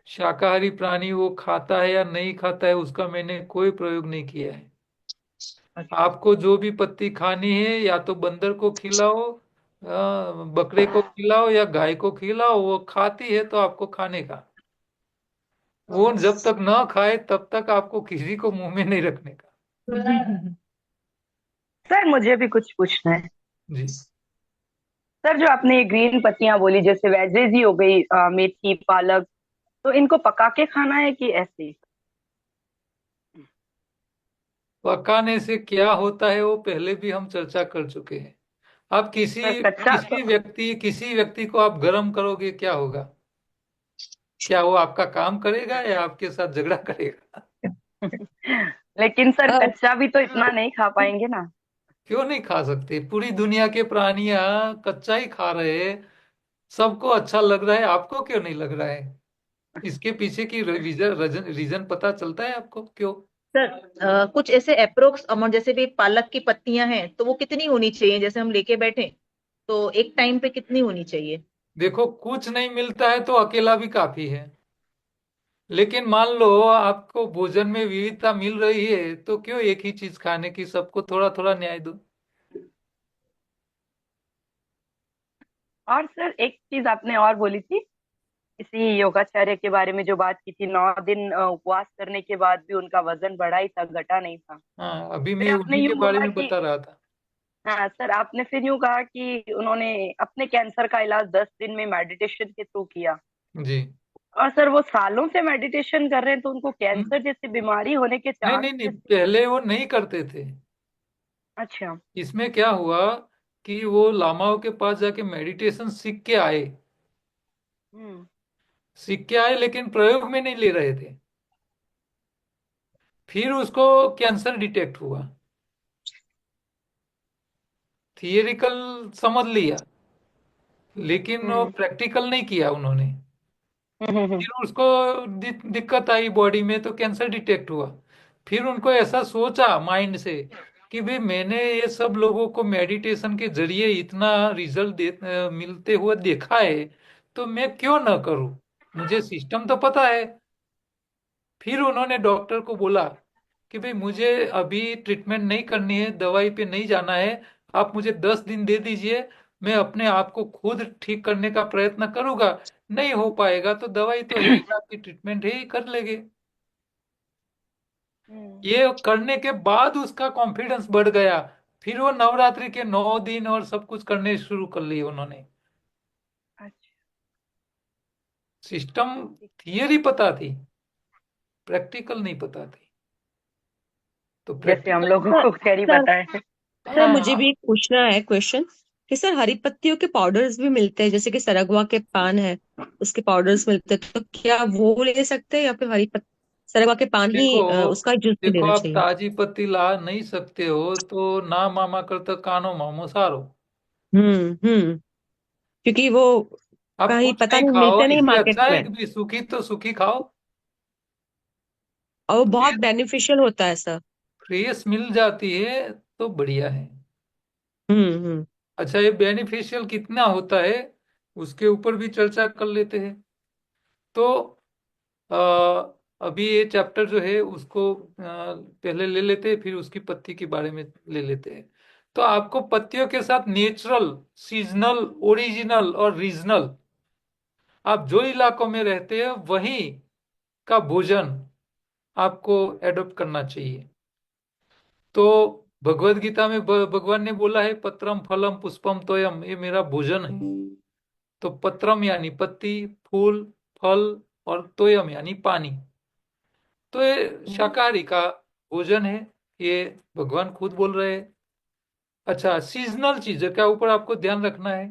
शाकाहारी प्राणी वो खाता है या नहीं खाता है उसका मैंने कोई प्रयोग नहीं किया है। आपको जो भी पत्ती खानी है या तो बंदर को खिलाओ, बकरे को खिलाओ या गाय को खिलाओ, वो खाती है तो आपको खाने का। वो जब तक ना खाए तब तक आपको किसी को मुंह में नहीं रखने का। सर मुझे भी कुछ पूछना है। जी। सर जो आपने ये ग्रीन पत्तियां बोली, जैसे वेजेज ही हो गई, मेथी पालक, तो इनको पका के खाना है कि ऐसे ही? पकाने से क्या होता है वो पहले भी हम चर्चा कर चुके हैं। आप सर कच्चा किसी व्यक्ति को आप गर्म करोगे, क्या होगा? क्या वो आपका काम करेगा या आपके साथ झगड़ा करेगा? लेकिन सर कच्चा भी तो इतना नहीं खा पाएंगे ना। क्यों नहीं खा सकते? पूरी दुनिया के प्राणियां कच्चा ही खा रहे हैं, सबको अच्छा लग रहा है, आपको क्यों नहीं लग रहा है? इसके पीछे की रीजन पता चलता है आपको क्यों? सर कुछ ऐसे अप्रोक्स अमाउंट, जैसे भी पालक की पत्तियां हैं तो वो कितनी होनी चाहिए, जैसे हम लेके बैठे तो एक टाइम पे कितनी होनी चाहिए? देखो, कुछ नहीं मिलता है तो अकेला भी काफी है। लेकिन मान लो आपको भोजन में विविधता मिल रही है तो क्यों एक ही चीज खाने की, सबको थोड़ा थोड़ा न्याय दो। और सर एक चीज आपने और बोली थी, इसी योगाचार्य के बारे में जो बात की थी, 9 दिन उपवास करने के बाद भी उनका वजन बढ़ा ही था, घटा नहीं था। हाँ, अभी फिर मैं आपने उन्हीं के यूं बारे बोला में कि, बता रहा था। हाँ सर आपने फिर यूं कहा कि उन्होंने अपने कैंसर का इलाज 10 दिन में मेडिटेशन के थ्रू किया। जी। और सर वो सालों से मेडिटेशन कर रहे हैं, तो उनको हम्म? कैंसर जैसी बीमारी होने के नहीं नहीं नहीं, चांसेस? पहले वो नहीं करते थे। अच्छा। इसमें क्या हुआ कि वो लामाओं के पास जाके मेडिटेशन सीख के आए। हम्म। सीख के आए लेकिन प्रयोग में नहीं ले रहे थे। फिर उसको कैंसर डिटेक्ट हुआ, थियरिकल समझ लिया, लेकिन वो हम्म। प्रैक्टिकल नहीं किया उन्होंने। हम्म। फिर उसको दिक्कत आई बॉडी में तो कैंसर डिटेक्ट हुआ। फिर उनको ऐसा सोचा माइंड से कि भाई मैंने ये सब लोगों को मेडिटेशन के जरिए इतना रिजल्ट मिलते हुए देखा है, तो मैं क्यों ना करूं? मुझे सिस्टम तो पता है। फिर उन्होंने डॉक्टर को बोला कि भाई मुझे अभी ट्रीटमेंट नहीं करनी है, दवाई पे नहीं जाना है, आप मुझे 10 दिन दे दीजिए, मैं अपने आप को खुद ठीक करने का प्रयत्न करूंगा। नहीं हो पाएगा तो दवाई तो है ही, आपकी ट्रीटमेंट है ही, कर लेंगे। हम्म। ये करने के बाद उसका कॉन्फिडेंस बढ़ गया। फिर वो नवरात्रि के 9 दिन और सब कुछ करने शुरू कर लिए उन्होंने। अच्छा। सिस्टम, थियरी पता थी, प्रैक्टिकल नहीं पता थी। तो जैसे हम प्रैक्टिकल। लोगों सर को क्या नहीं सर पता है। सर हाँ मुझे भी एक पूछना है क्वेश्चन कि सर हरी पत्तियों के पाउडर्स भी मिलते हैं, जैसे कि सरगवा के पान है उसके पाउडर्स मिलते हैं, तो क्या वो ले सकते हैं या फिर सरगवा के पान ही देखो, उसका जूस भी देखो लेना आप चाहिए? ताजी पत्ती ला नहीं सकते हो तो ना मामा करता कानो मामो सारो। हम्म। क्योंकि वो आप कहीं कुछ पता नहीं नहीं खाओ, मिलते नहीं इससे मार्केट अच्छा है में। कि भी सूखी तो सूखी खाओ। और वो बहुत बेनिफिशियल होता है सर। फ्रेश मिल जाती है तो बढ़िया है। हम्म। अच्छा, ये बेनिफिशियल कितना होता है उसके ऊपर भी चर्चा कर लेते हैं। तो अभी ये चैप्टर जो है उसको पहले ले लेते हैं, फिर उसकी पत्ती के बारे में ले लेते हैं। तो आपको पत्तियों के साथ नेचुरल, सीजनल, ओरिजिनल और रीजनल, आप जो इलाकों में रहते हैं वहीं का भोजन आपको एडॉप्ट करना चाहिए। तो भगवत गीता में भगवान ने बोला है, पत्रम फलम पुष्पम तोयम, ये मेरा भोजन है। तो पत्रम यानी पत्ती, फूल, फल, और तोयम यानी पानी। तो ये शाकाहारी का भोजन है, ये भगवान खुद बोल रहे हैं। अच्छा, सीजनल चीजों के ऊपर आपको ध्यान रखना है,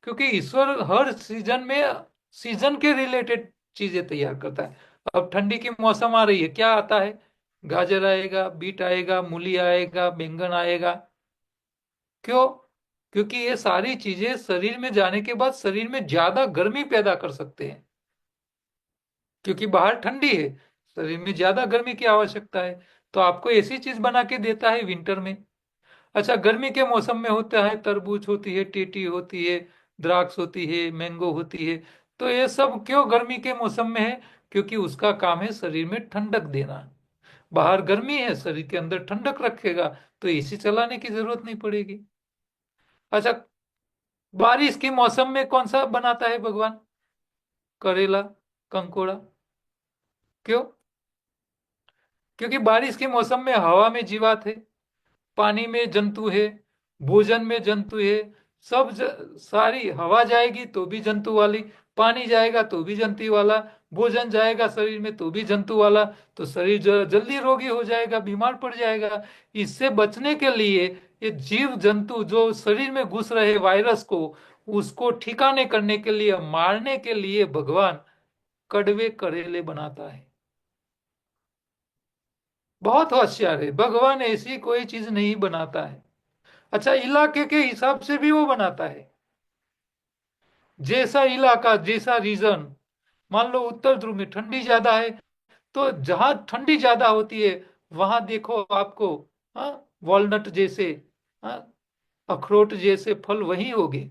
क्योंकि ईश्वर हर सीजन में सीजन के रिलेटेड चीजें तैयार करता है। अब ठंडी की मौसम आ रही है, क्या आता है? गाजर आएगा, बीट आएगा, मूली आएगा, बैंगन आएगा। क्यों? क्योंकि ये सारी चीजें शरीर में जाने के बाद शरीर में ज्यादा गर्मी पैदा कर सकते हैं, क्योंकि बाहर ठंडी है, शरीर में ज्यादा गर्मी की आवश्यकता है। तो आपको ऐसी चीज बना के देता है विंटर में। अच्छा, गर्मी के मौसम में होता है, तरबूज होती है, टीटी होती है, द्राक्ष होती है, मैंगो होती है। तो ये सब क्यों गर्मी के मौसम में है? क्योंकि उसका काम है शरीर में ठंडक देना। बाहर गर्मी है, शरीर के अंदर ठंडक रखेगा, तो एसी चलाने की जरूरत नहीं पड़ेगी। अच्छा, बारिश के मौसम में कौन सा बनाता है भगवान? करेला, कंकोड़ा। क्यों? क्योंकि बारिश के मौसम में हवा में जीवात है, पानी में जंतु है, भोजन में जंतु है। सारी हवा जाएगी तो भी जंतु वाली, पानी जाएगा तो भी जंतु वाला, भोजन जाएगा शरीर में तो भी जंतु वाला। तो शरीर जल्दी रोगी हो जाएगा, बीमार पड़ जाएगा। इससे बचने के लिए ये जीव जंतु जो शरीर में घुस रहे वायरस को, उसको ठिकाने करने के लिए, मारने के लिए भगवान कड़वे करेले बनाता है। बहुत होशियार है भगवान, ऐसी कोई चीज नहीं बनाता है। अच्छा, इलाके के हिसाब से भी वो बनाता है। जैसा इलाका, जैसा रीजन, मान लो उत्तर ध्रुव में ठंडी ज्यादा है, तो जहां ठंडी ज्यादा होती है वहां देखो आपको, हाँ, वॉलनट जैसे, हाँ, अखरोट जैसे फल वहीं होंगे।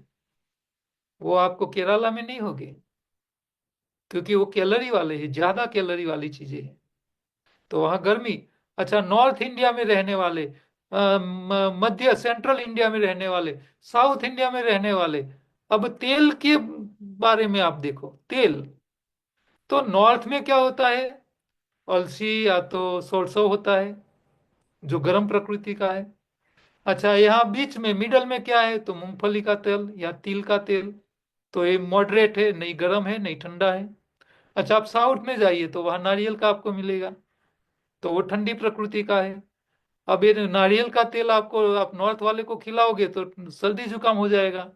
वो आपको केरला में नहीं होंगे, क्योंकि वो कैलोरी वाले हैं, ज्यादा कैलोरी वाली चीजें हैं। तो वहां गर्मी। अच्छा, नॉर्थ इंडिया में रहने वाले, मध्य सेंट्रल इंडिया में रहने वाले, साउथ इंडिया में रहने वाले, अब तेल के बारे में आप देखो, तेल। तो नॉर्थ में क्या होता है? अलसी या तो सरसों होता है, जो गर्म प्रकृति का है। अच्छा, यहाँ बीच में मिडल में क्या है? तो मूंगफली का तेल या तिल का तेल। तो ये मॉडरेट है, नहीं गर्म है नहीं ठंडा है। अच्छा, आप साउथ में जाइए तो वहां नारियल का आपको मिलेगा, तो वो ठंडी प्रकृति का है। अब ये नारियल का तेल आपको, आप नॉर्थ वाले को खिलाओगे तो सर्दी जुकाम हो जाएगा।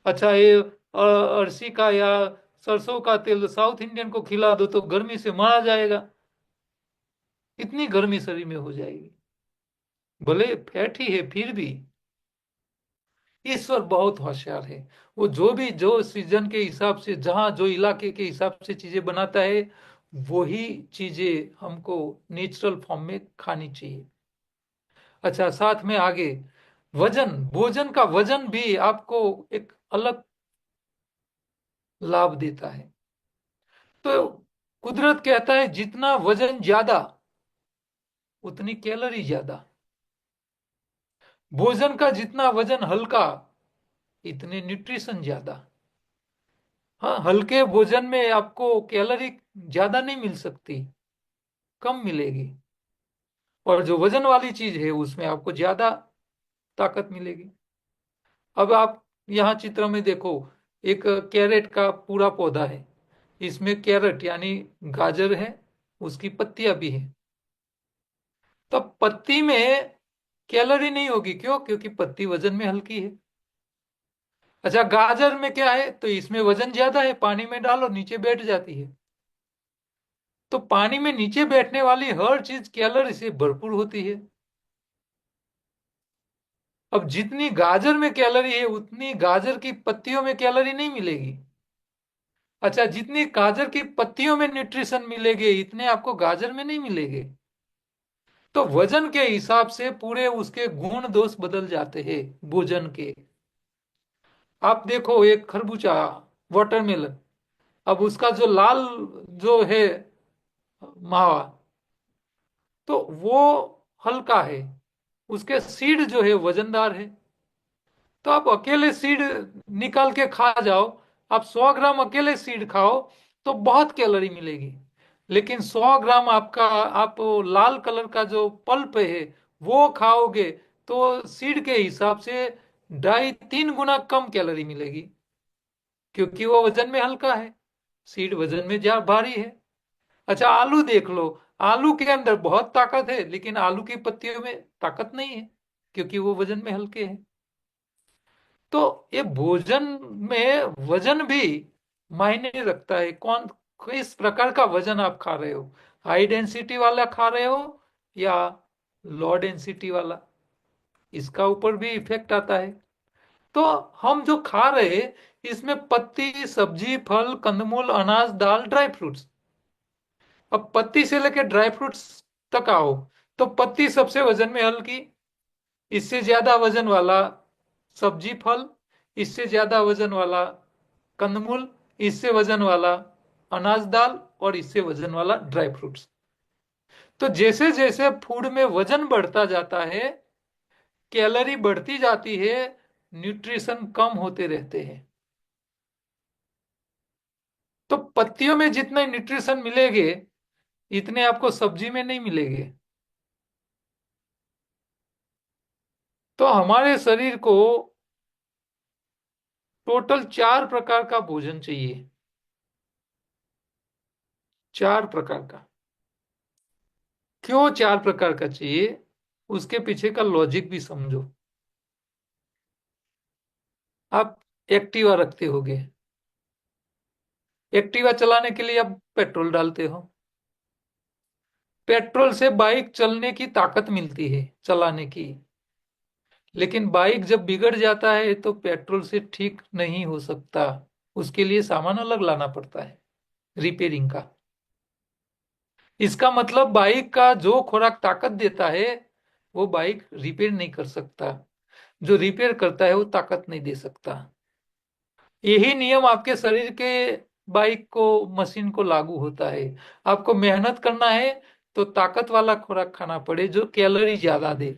अच्छा, ये अरसी का या सरसों का तेल साउथ इंडियन को खिला दो तो गर्मी से मारा जाएगा, इतनी गर्मी शरीर में हो जाएगी। भले फैट ही है फिर भी ईश्वर बहुत होशियार है। वो जो भी, जो सीजन के हिसाब से, जहां जो इलाके के हिसाब से चीजें बनाता है, वही चीजें हमको नेचुरल फॉर्म में खानी चाहिए। अच्छा, साथ में आगे वजन, भोजन का वजन भी आपको एक अलग लाभ देता है। तो कुदरत कहता है जितना वजन ज्यादा उतनी कैलोरी ज्यादा, भोजन का जितना वजन हल्का इतने न्यूट्रिशन ज्यादा। हाँ, हल्के भोजन में आपको कैलोरी ज्यादा नहीं मिल सकती, कम मिलेगी। और जो वजन वाली चीज है उसमें आपको ज्यादा ताकत मिलेगी। अब आप यहाँ चित्र में देखो, एक कैरेट का पूरा पौधा है, इसमें कैरेट यानी गाजर है, उसकी पत्तियां भी हैं। तो पत्ती में कैलोरी नहीं होगी, क्यों? क्योंकि पत्ती वजन में हल्की है। अच्छा, गाजर में क्या है? तो इसमें वजन ज्यादा है, पानी में डालो नीचे बैठ जाती है। तो पानी में नीचे बैठने वाली हर चीज कैलोरी से भरपूर होती है। अब जितनी गाजर में कैलोरी है उतनी गाजर की पत्तियों में कैलोरी नहीं मिलेगी। अच्छा, जितनी गाजर की पत्तियों में न्यूट्रिशन मिलेंगे इतने आपको गाजर में नहीं मिलेंगे। तो वजन के हिसाब से पूरे उसके गुण दोष बदल जाते हैं भोजन के। आप देखो एक खरबूजा, वाटरमेलन, अब उसका जो लाल जो है मावा, तो वो हल्का है, उसके सीड जो है वजनदार है। तो आप अकेले सीड निकाल के खा जाओ, आप 100 ग्राम अकेले सीड खाओ तो बहुत कैलोरी मिलेगी। लेकिन 100 ग्राम आपका, आप लाल कलर का जो पल्प है वो खाओगे तो सीड के हिसाब से 2.5-3 गुना कम कैलोरी मिलेगी, क्योंकि वो वजन में हल्का है, सीड वजन में ज्यादा भारी है। अच्छा, आलू देख लो, आलू के अंदर बहुत ताकत है लेकिन आलू की पत्तियों में ताकत नहीं है, क्योंकि वो वजन में हल्के हैं। तो ये भोजन में वजन भी मायने रखता है। कौन, किस प्रकार का वजन आप खा रहे हो, हाई डेंसिटी वाला खा रहे हो या लो डेंसिटी वाला, इसका ऊपर भी इफेक्ट आता है। तो हम जो खा रहे हैं इसमें पत्ती, सब्जी, फल, कंदमूल, अनाज, दाल, ड्राई फ्रूट्स। अब पत्ती से लेकर ड्राई फ्रूट्स तक आओ, तो पत्ती सबसे वजन में हल्की, इससे ज्यादा वजन वाला सब्जी फल, इससे ज्यादा वजन वाला कंदमूल, इससे वजन वाला अनाज दाल, और इससे वजन वाला ड्राई फ्रूट्स। तो जैसे जैसे फूड में वजन बढ़ता जाता है, कैलोरी बढ़ती जाती है, न्यूट्रिशन कम होते रहते हैं। तो पत्तियों में जितने न्यूट्रिशन मिलेंगे इतने आपको सब्जी में नहीं मिलेंगे। तो हमारे शरीर को टोटल 4 प्रकार का भोजन चाहिए, 4 प्रकार का। क्यों 4 प्रकार का चाहिए, उसके पीछे का लॉजिक भी समझो। आप एक्टिवा रखते होगे, एक्टिवा चलाने के लिए आप पेट्रोल डालते हो, पेट्रोल से बाइक चलने की ताकत मिलती है, चलाने की। लेकिन बाइक जब बिगड़ जाता है तो पेट्रोल से ठीक नहीं हो सकता, उसके लिए सामान अलग लाना पड़ता है, रिपेयरिंग का। इसका मतलब बाइक का जो खुराक ताकत देता है वो बाइक रिपेयर नहीं कर सकता, जो रिपेयर करता है वो ताकत नहीं दे सकता। यही नियम आपके शरीर के, बाइक को, मशीन को लागू होता है। आपको मेहनत करना है तो ताकत वाला खुराक खाना पड़े जो कैलोरी ज्यादा दे।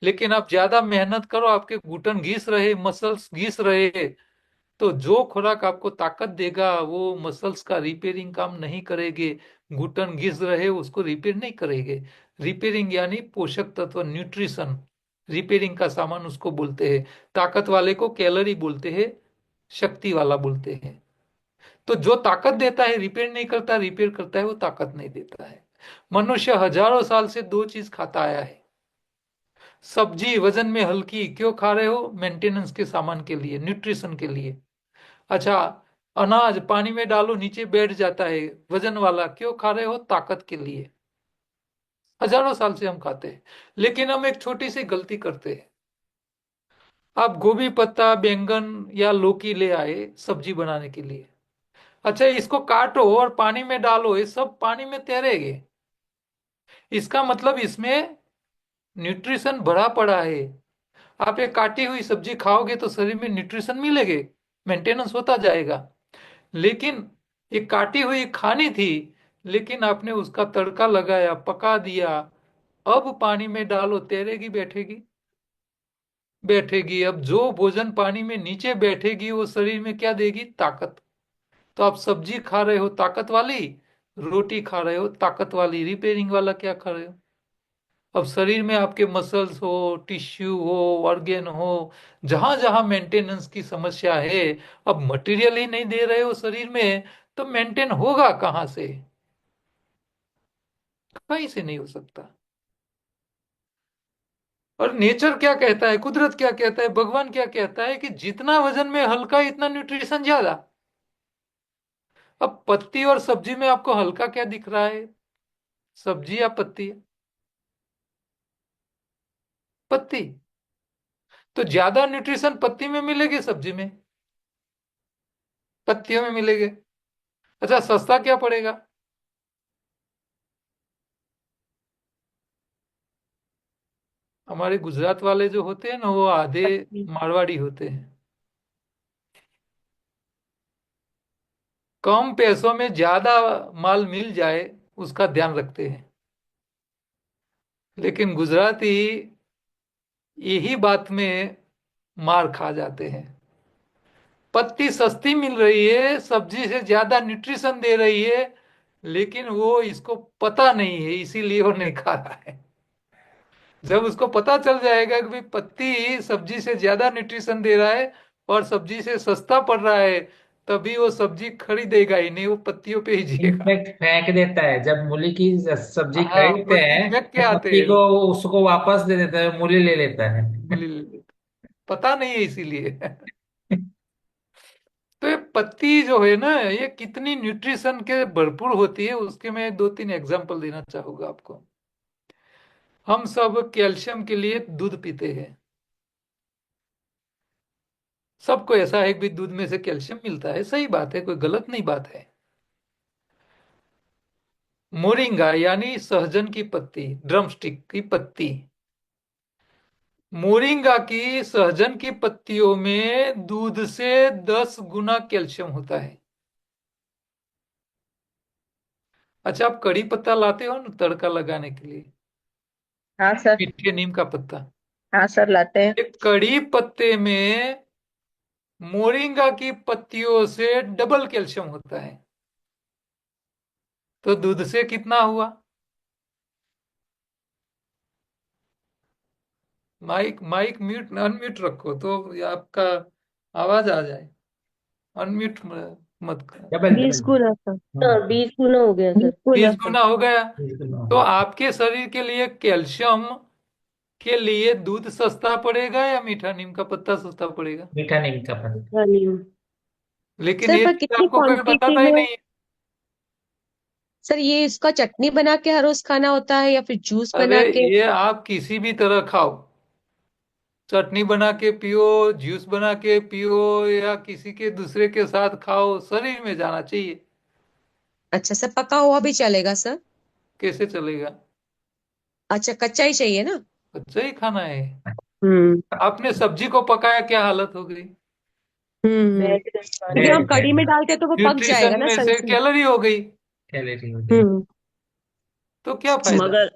लेकिन आप ज्यादा मेहनत करो, आपके घुटन घिस रहे, मसल्स घिस रहे, तो जो खुराक आपको ताकत देगा वो मसल्स का रिपेयरिंग काम नहीं करेंगे। घुटन घिस रहे उसको रिपेयर नहीं करेंगे। रिपेयरिंग यानी पोषक तत्व, न्यूट्रिशन, रिपेयरिंग का सामान उसको बोलते हैं। ताकत वाले को कैलोरी बोलते हैं, शक्ति वाला बोलते हैं। तो जो ताकत देता है रिपेयर नहीं करता, रिपेयर करता है वो ताकत नहीं देता है। मनुष्य हजारों साल से दो चीज खाता आया है। सब्जी वजन में हल्की क्यों खा रहे हो, मेंटेनेंस के सामान के लिए, न्यूट्रिशन के लिए। अच्छा, अनाज पानी में डालो नीचे बैठ जाता है, वजन वाला क्यों खा रहे हो, ताकत के लिए। हजारों साल से हम खाते हैं। लेकिन हम एक छोटी सी गलती करते हैं। आप गोभी पत्ता, बैंगन या लौकी ले आए सब्जी बनाने के लिए। अच्छा, इसको काटो और पानी में डालो, ये सब पानी में तैरेगे। इसका मतलब इसमें न्यूट्रिशन भरा पड़ा है। आप एक काटी हुई सब्जी खाओगे तो शरीर में न्यूट्रिशन मिलेंगे, मेंटेनेंस होता जाएगा। लेकिन ये काटी हुई खानी थी, लेकिन आपने उसका तड़का लगाया, पका दिया, अब पानी में डालो, तैरेगी बैठेगी, बैठेगी। अब जो भोजन पानी में नीचे बैठेगी वो शरीर में क्या देगी, ताकत। तो आप सब्जी खा रहे हो ताकत वाली, रोटी खा रहे हो ताकत वाली, रिपेयरिंग वाला क्या खा रहे हो। अब शरीर में आपके मसल्स हो, टिश्यू हो, ऑर्गेन हो, जहां जहां मेंटेनेंस की समस्या है, अब मटेरियल ही नहीं दे रहे हो शरीर में, तो मेंटेन होगा कहां से, कहीं से नहीं हो सकता। और नेचर क्या कहता है, कुदरत क्या कहता है, भगवान क्या कहता है कि जितना वजन में हल्का इतना न्यूट्रिशन ज्यादा। अब पत्ती और सब्जी में आपको हल्का क्या दिख रहा है, सब्जी या पत्ती, पत्ती। तो ज्यादा न्यूट्रिशन पत्ती में मिलेगी, सब्जी में, पत्तियों में मिलेंगे। अच्छा, सस्ता क्या पड़ेगा? हमारे गुजरात वाले जो होते हैं ना, वो आधे पत्ती। मारवाड़ी होते हैं। कम पैसों में ज्यादा माल मिल जाए उसका ध्यान रखते हैं। लेकिन गुजराती यही बात में मार खा जाते हैं। पत्ती सस्ती मिल रही है, सब्जी से ज्यादा न्यूट्रिशन दे रही है, लेकिन वो इसको पता नहीं है, इसीलिए वो नहीं खा रहा है। जब उसको पता चल जाएगा कि भाई पत्ती सब्जी से ज्यादा न्यूट्रिशन दे रहा है और सब्जी से सस्ता पड़ रहा है, तभी वो सब्जी खरीदेगा ही नहीं, वो पत्तियों पे ही जिएगा। इनफैक्ट फेंक देता है जब मूली की सब्जी हाँ, खरीदते पत्ती हैं फेंक के तो आते पत्ती हैं को लोग। उसको वापस दे देता है, मूली ले लेता है। पता नहीं है इसीलिए। तो ये पत्ती जो है ना, ये कितनी न्यूट्रिशन के भरपूर होती है, उसके मैं दो तीन एग्जांपल देना चाहूंगा आपको। हम सब कैल्शियम के लिए दूध पीते हैं। सबको ऐसा है कि भी दूध में से कैल्शियम मिलता है, सही बात है, कोई गलत नहीं बात है। मोरिंगा यानी सहजन की पत्ती, ड्रमस्टिक की पत्ती, मोरिंगा की, सहजन की पत्तियों में दूध से 10 गुना कैल्शियम होता है। अच्छा, आप कड़ी पत्ता लाते हो ना तड़का लगाने के लिए, हाँ सर। मीठे नीम का पत्ता, हाँ सर, लाते हैं। एक कड़ी पत्ते में मोरिंगा की पत्तियों से डबल कैल्शियम होता है। तो दूध से कितना हुआ? माइक माइक म्यूट अनम्यूट रखो तो ये आपका आवाज आ जाए। अनम्यूट मत करो। डबल बीस डबल। गुना सर। हाँ, 20 गुना हो गया सर। बिल्कुल 20 गुना हो गया। बिल्कुल तो हाँ। आपके शरीर के लिए कैल्शियम के लिए दूध सस्ता पड़ेगा या मीठा नीम का पत्ता सस्ता पड़ेगा? मीठा नीम का पत्ता। हाँ। लेकिन सर ये पर चीज कितनी आपको कोई क्वांटिटी बताता ही में? नहीं है। सर ये इसका चटनी बना के हर रोज खाना होता है या फिर जूस अरे, बना के? ये आप किसी भी तरह खाओ, चटनी बना के पियो, जूस बना के पियो, या किसी के दूसरे के साथ खाओ, शरीर में जाना चाहिए। अच्छा सर, पका हुआ भी चलेगा सर? कैसे चलेगा? अच्छा, कच्चा ही चाहिए ना? कच्चा ही खाना है। हम्म आपने सब्जी को पकाया, क्या हालत हो गई? लेकिन हम डेढ़ कढ़ी में डेढ़ डालते तो वो पक न्यूट्रिशन जाएगा ना में सही से से? कैलोरी हो गई। कैलोरी हो गई। हम्म तो क्या फायदा? मगर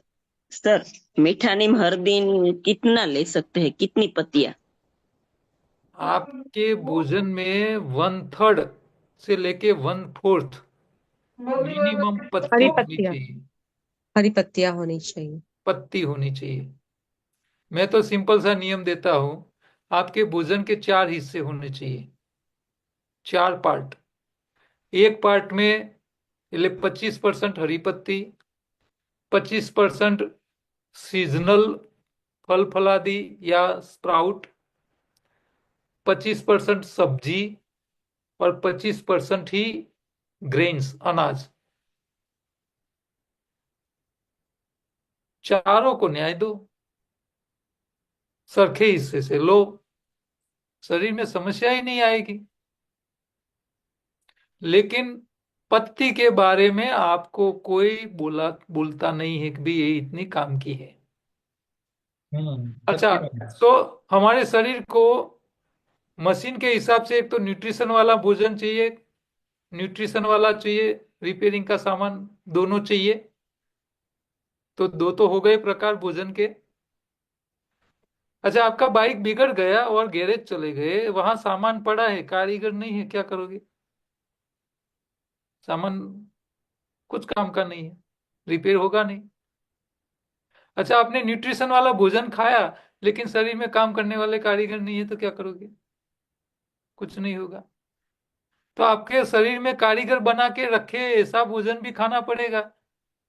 सर, मीठा नीम हर दिन कितना ले सकते हैं, कितनी पत्तियां? आपके भोजन में 1/3 से लेके 1/4 मिनिमम हरी पत्ती होनी पत्तियां। चाहिए। हरी पत्तियां होनी चाहिए। पत्ती होनी चाहिए। मैं तो सिंपल सा नियम देता हूं, आपके भोजन के 4 हिस्से होने चाहिए, 4 पार्ट। एक पार्ट में 25% हरी पत्ती, 25% सीजनल फल फलादी या स्प्राउट, 25% सब्जी, और 25% ही ग्रेन्स, अनाज। चारों को न्याय दो, सरखे हिस्से से लो, शरीर में समस्या ही नहीं आएगी। लेकिन पत्ती के बारे में आपको कोई बोलता नहीं है कि भी ये इतनी काम की है। अच्छा, सत्य बात। तो हमारे शरीर को मशीन के हिसाब से एक तो न्यूट्रिशन वाला भोजन चाहिए, न्यूट्रिशन वाला चाहिए, रिपेयरिंग का सामान दोनों चाहिए। तो दो तो हो गए प्रकार भोजन के। अच्छा, आपका बाइक बिगड़ गया और गैरेज चले गए, वहां सामान पड़ा है, कारीगर नहीं है, क्या करोगे? सामान कुछ काम का नहीं है, रिपेयर होगा नहीं। अच्छा, आपने न्यूट्रिशन वाला भोजन खाया, लेकिन शरीर में काम करने वाले कारीगर नहीं है, तो क्या करोगे? कुछ नहीं होगा। तो आपके शरीर में कारीगर बना के रखे ऐसा भोजन भी खाना पड़ेगा,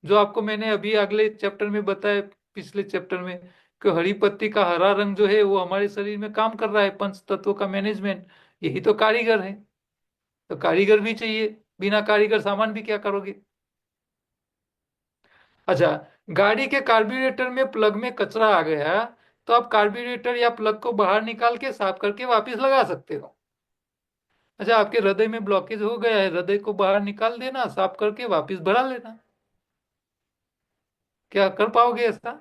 जो आपको मैंने अभी अगले चैप्टर में बताया, पिछले चैप्टर में, कि हरी पत्ती का हरा रंग जो है वो हमारे शरीर में काम कर रहा है, पंच तत्वों का मैनेजमेंट। यही तो कारीगर है। तो कारीगर भी चाहिए, बिना कारीगर सामान भी क्या करोगे? अच्छा, गाड़ी के कार्बोरेटर में प्लग में कचरा आ गया, तो आप कार्बोरेटर या प्लग को बाहर निकाल के साफ करके वापस लगा सकते हो। अच्छा, आपके हृदय में ब्लॉकेज हो गया है, हृदय को बाहर निकाल देना, साफ करके वापस भरा लेना। क्या कर पाओगे ऐसा?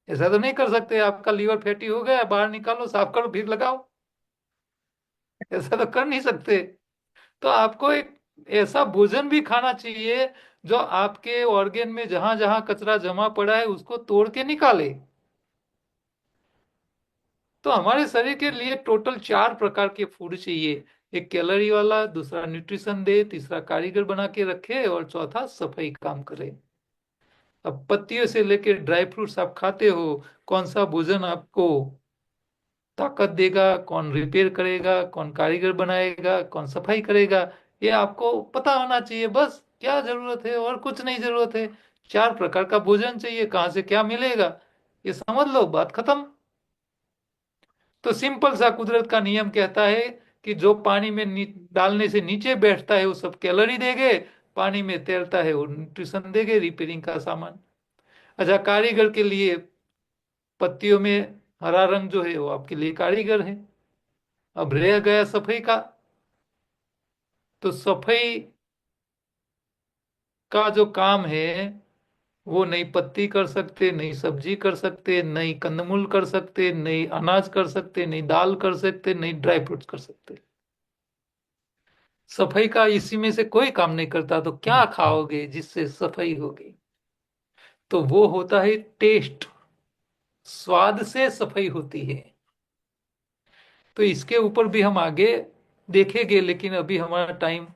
ऐसा तो नहीं कर सकते। आपका लीवर फैटी हो गया, बाहर निकालो, साफ करो, फिर लगाओ। ऐसा तो कर नहीं सकते। तो आपको एक ऐसा भोजन भी खाना चाहिए जो आपके ऑर्गेन में जहां जहां कचरा जमा पड़ा है उसको तोड़ के निकाले। तो हमारे शरीर के लिए टोटल 4 प्रकार के फूड चाहिए। एक कैलोरी वाला, दूसरा न्यूट्रिशन दे, तीसरा कारीगर बना के रखे, और चौथा सफाई काम करे। अब पत्तियों से लेकर ड्राई फ्रूट्स आप खाते हो, कौन सा भोजन आपको ताकत देगा, कौन रिपेयर करेगा, कौन कारीगर बनाएगा, कौन सफाई करेगा, ये आपको पता होना चाहिए। बस क्या जरूरत है, और कुछ नहीं जरूरत है। 4 प्रकार का भोजन चाहिए, कहाँ से क्या मिलेगा ये समझ लो, बात खत्म। तो सिंपल सा कुदरत का नियम कहता है कि जो पानी में डालने से नीचे बैठता है वो सब कैलोरी देगे, पानी में तैरता है वो न्यूट्रिशन देगे, रिपेयरिंग का सामान। अच्छा, कारीगर के लिए पत्तियों में हरा रंग जो है वो आपके लिए कारीगर है। अब रह गया सफाई का। तो सफाई का जो काम है वो नई पत्ती कर सकते, नई सब्जी कर सकते, नई कंदमूल कर सकते, नई अनाज कर सकते, नई दाल कर सकते, नई ड्राई फ्रूट्स कर सकते। सफाई का इसी में से कोई काम नहीं करता तो क्या खाओगे जिससे सफाई होगी? तो वो होता है टेस्ट। स्वाद से सफाई होती है। तो इसके ऊपर भी हम आगे देखेंगे, लेकिन अभी हमारा टाइम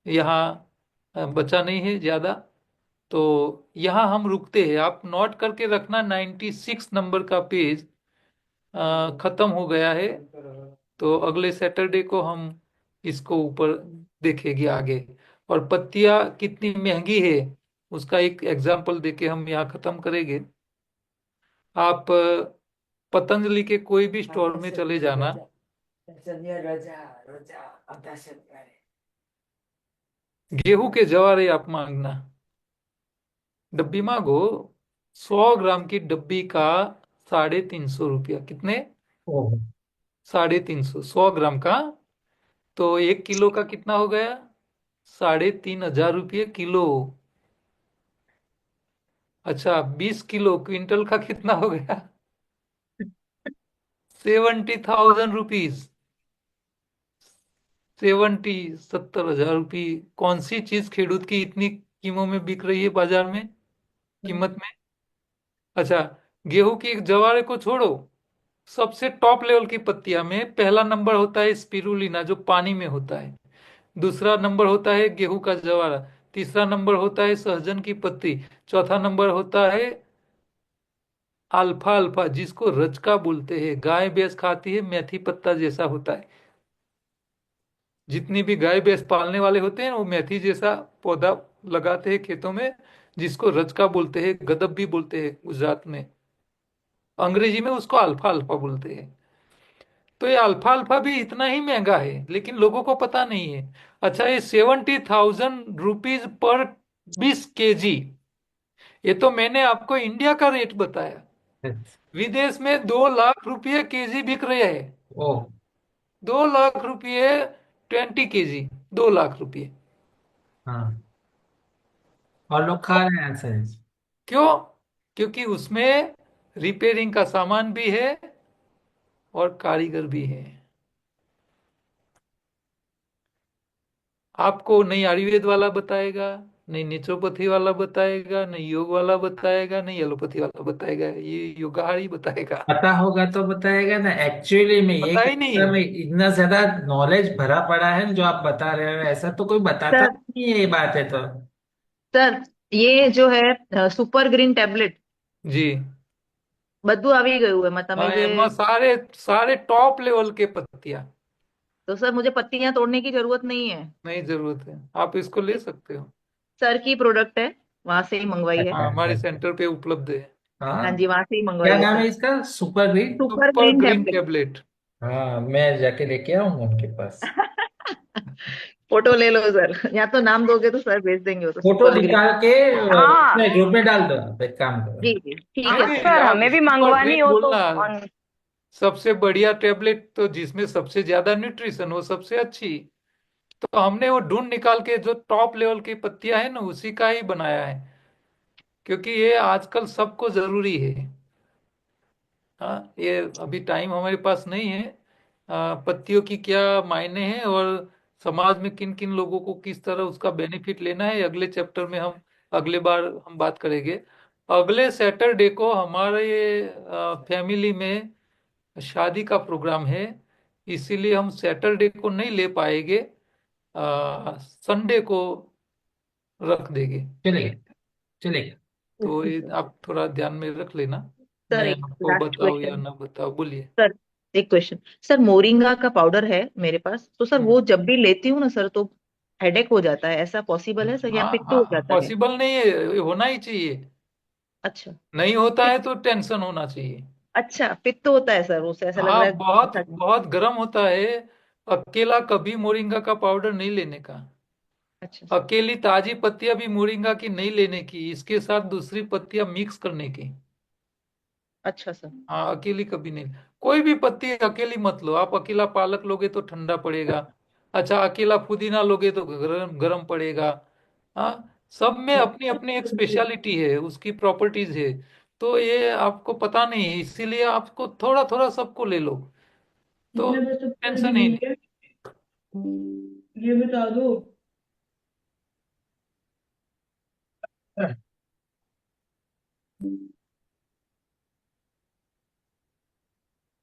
यहाँ बचा नहीं है ज्यादा। तो यहाँ हम रुकते हैं। आप नोट करके रखना, 96 नंबर का पेज खत्म हो गया है। तो अगले सैटरडे को हम इसको ऊपर देखेंगे आगे। और पत्तियां कितनी महंगी है उसका एक एग्जाम्पल देके हम यहाँ खत्म करेंगे। आप पतंजलि के कोई भी स्टोर में चले जाना, गेहूं के जवारे आप मांगना, डब्बी मांगो। 100 ग्राम की डब्बी का 350 रुपया। कितने? ओह। 350, 100 ग्राम का। तो 1 किलो का कितना हो गया? 3500 रुपये किलो। अच्छा, 20 किलो क्विंटल का कितना हो गया? 70,000 रुपीज। 70,000 रुपये। कौन सी चीज खेडूत की इतनी कीमों में बिक रही है बाजार में, कीमत में? अच्छा, गेहूं की एक जवारे को छोड़ो, सबसे टॉप लेवल की पत्तियां में पहला नंबर होता है स्पिरुलिना, जो पानी में होता है। दूसरा नंबर होता है गेहूं का जवारा। तीसरा नंबर होता है सहजन की पत्ती। चौथा नंबर होता है अल्फा अल्फा, जिसको रजका बोलते हैं। गाय भैंस खाती है, मेथी पत्ता जैसा होता है। जितनी भी गाय भैंस पालने वाले होते हैं वो मेथी जैसा पौधा लगाते हैं खेतों में, जिसको रजका बोलते हैं, गदब भी बोलते हैं गुजरात में। अंग्रेजी में उसको अल्फा अल्फा बोलते हैं। तो ये अल्फा अल्फा भी इतना ही महंगा है, लेकिन लोगों को पता नहीं है। अच्छा, ये 70,000 रुपीज पर 20 kg। ये तो मैंने आपको इंडिया का रेट बताया। विदेश में 2 लाख रुपये केजी बिक रहे हैं। ओह। 2 लाख रुपये 20 kg। 2 लाख रुपये। हाँ। और लोग खा रहे हैं ऐसे। क्यों? क्योंकि उसमें रिपेयरिंग का सामान भी है और कारीगर भी है। आपको नहीं आयुर्वेद वाला बताएगा, नहीं नेचुरोपैथी वाला बताएगा, नहीं योग वाला बताएगा, नहीं एलोपैथी वाला बताएगा, ये योगाहारी बताएगा। पता होगा तो बताएगा ना। एक्चुअली में ये पता ही नहीं क्षेत्र है। में इतना ज्यादा नॉलेज भरा पड़ा है जो आप बता रहे हो, ऐसा तो कोई बताता सर नहीं है, ये बात है तो। सर ये जो है सुपर ग्रीन टेबलेट जी। બધું આવી ગયું એમાં તમે हाँ, જે एमा सारे सारे टॉप लेवल के पत्तियां। तो सर मुझे पत्तियां तोड़ने की जरूरत नहीं है। नहीं जरूरत है, आप इसको ले सकते हो। सर की प्रोडक्ट है, वहां से ही मंगवाई है। अच्छा हाँ, अच्छा हमारे अच्छा। सेंटर पे उपलब्ध है। हाँ हाँ। जी, वहां से ही क्या मंगवाई है नाम है सर। इसका? Super green. Super super green green tablet. Tablet. हाँ, मैं जाके लेके आऊंगा उनके पास। फोटो ले लो सर, या तो नाम दोगे तो सर भेज देंगे वो तो फोटो सुपर ग्रीन। निकाल के हाँ उसमें ग्रुप में डाल दो। आप एक काम करो। जी जी ठीक नहीं है नहीं, सर। सर आप हमें भी सुपर मंगवानी ग्रीन हो तो बोलना। सबसे बढ़िया टेबलेट तो जिसमें सबसे ज्यादा न्यूट्रिशन हो सबसे अच्छी। तो हमने वो ढूंढ निकाल के जो टॉप लेवल की पत्तियां है ना उसी का ही बनाया है, क्योंकि ये आजकल सबको जरूरी है। हाँ, ये अभी टाइम हमारे पास नहीं है। पत्तियों की क्या मायने हैं और समाज में किन किन लोगों को किस तरह उसका बेनिफिट लेना है, अगले चैप्टर में हम अगले बार हम बात करेंगे। अगले सैटरडे को हमारे फैमिली में शादी का प्रोग्राम है, इसीलिए हम सैटरडे को नहीं ले पाएंगे, संडे को रख देंगे। चलेगा, चलेगा। तो ओके ये सर। आप थोड़ा ध्यान में रख लेना। सर मैं एक आपको लास्ट बताऊँ या क्वेश्चन। ना बताऊँ, बोलिए। सर एक क्वेश्चन। सर मोरिंगा का पाउडर है मेरे पास, तो सर हम्म। वो जब भी लेती हूँ ना सर तो हेडेक हो जाता है, ऐसा पॉसिबल है सर, या हाँ पित्त हो हाँ, जाता है? पॉसिबल नहीं है, ये होना ही चाहिए। अच्छा। नहीं होता है पित्त। तो टेंशन होना चाहिए। अच्छा पित्त होता है सर, उससे ऐसा लग हाँ, रहा बहुत है। बहुत गर्म होता है। अकेला कभी मोरिंगा का पाउडर नहीं लेने का। अच्छा सर। अकेली ताजी पत्तियां भी मोरिंगा की नहीं लेने की, इसके साथ दूसरी पत्तियां मिक्स करने की। अच्छा सर। हाँ, अकेली कभी नहीं। कोई भी पत्ती अकेली मत लो। आप अकेला पालक लोगे तो ठंडा पड़ेगा। अच्छा, अकेला पुदीना लोगे तो गरम गरम पड़ेगा। हाँ, सब में अपनी अपनी एक स्पेशलिटी है, उसकी प्रॉपर्टीज है। तो ये आपको पता नहीं है, इसीलिए आपको थोड़ा थोड़ा सबको ले लो, तो कितने बजे तक कर टेंशन ही देंगे? नहीं। ये बता दो।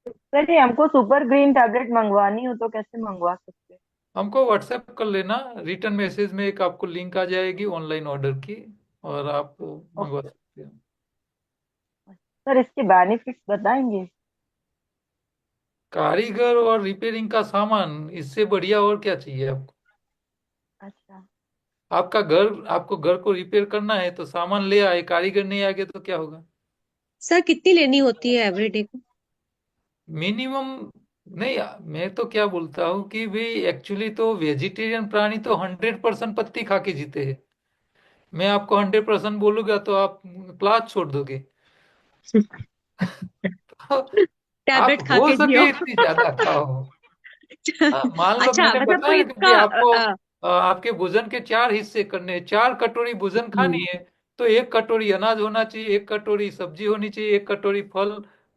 सर ये हमको सुपर ग्रीन टैबलेट मंगवानी हो तो कैसे मंगवा सकते हैं? हमको व्हाट्सएप कर लेना, रिटर्न मैसेज में एक आपको लिंक आ जाएगी ऑनलाइन ऑर्डर की, और आप मंगवा ओके। सकते हो। सर इसके बेनिफिट्स बताएंगे? कारीगर और रिपेयरिंग का सामान, इससे बढ़िया और क्या चाहिए आपको। अच्छा। आपको घर को रिपेयर करना है तो सामान ले आए, कारीगर नहीं आएंगे तो क्या होगा। सर कितनी लेनी होती है एवरीडे को? मिनिमम नहीं, मैं तो क्या बोलता हूँ कि भाई एक्चुअली तो वेजिटेरियन प्राणी तो 100% पत्ती खा के जीते हैं। मैं आपको 100% बोलूंगा तो आप क्लास छोड़ दोगे। तो आप टैबलेट खा हो के जियो। सके इतनी ज्यादा खाओ। हाँ, मान लो अच्छा मैंने मतलब कोई बताया कि भाई इसका आपको आपके भोजन के 4 हिस्से करने हैं, 4 कटोरी भोजन खानी है। तो 1 कटोरी अनाज होना चाहिए, 1 कटोरी सब्जी होनी चाहिए, 1 कटोरी फल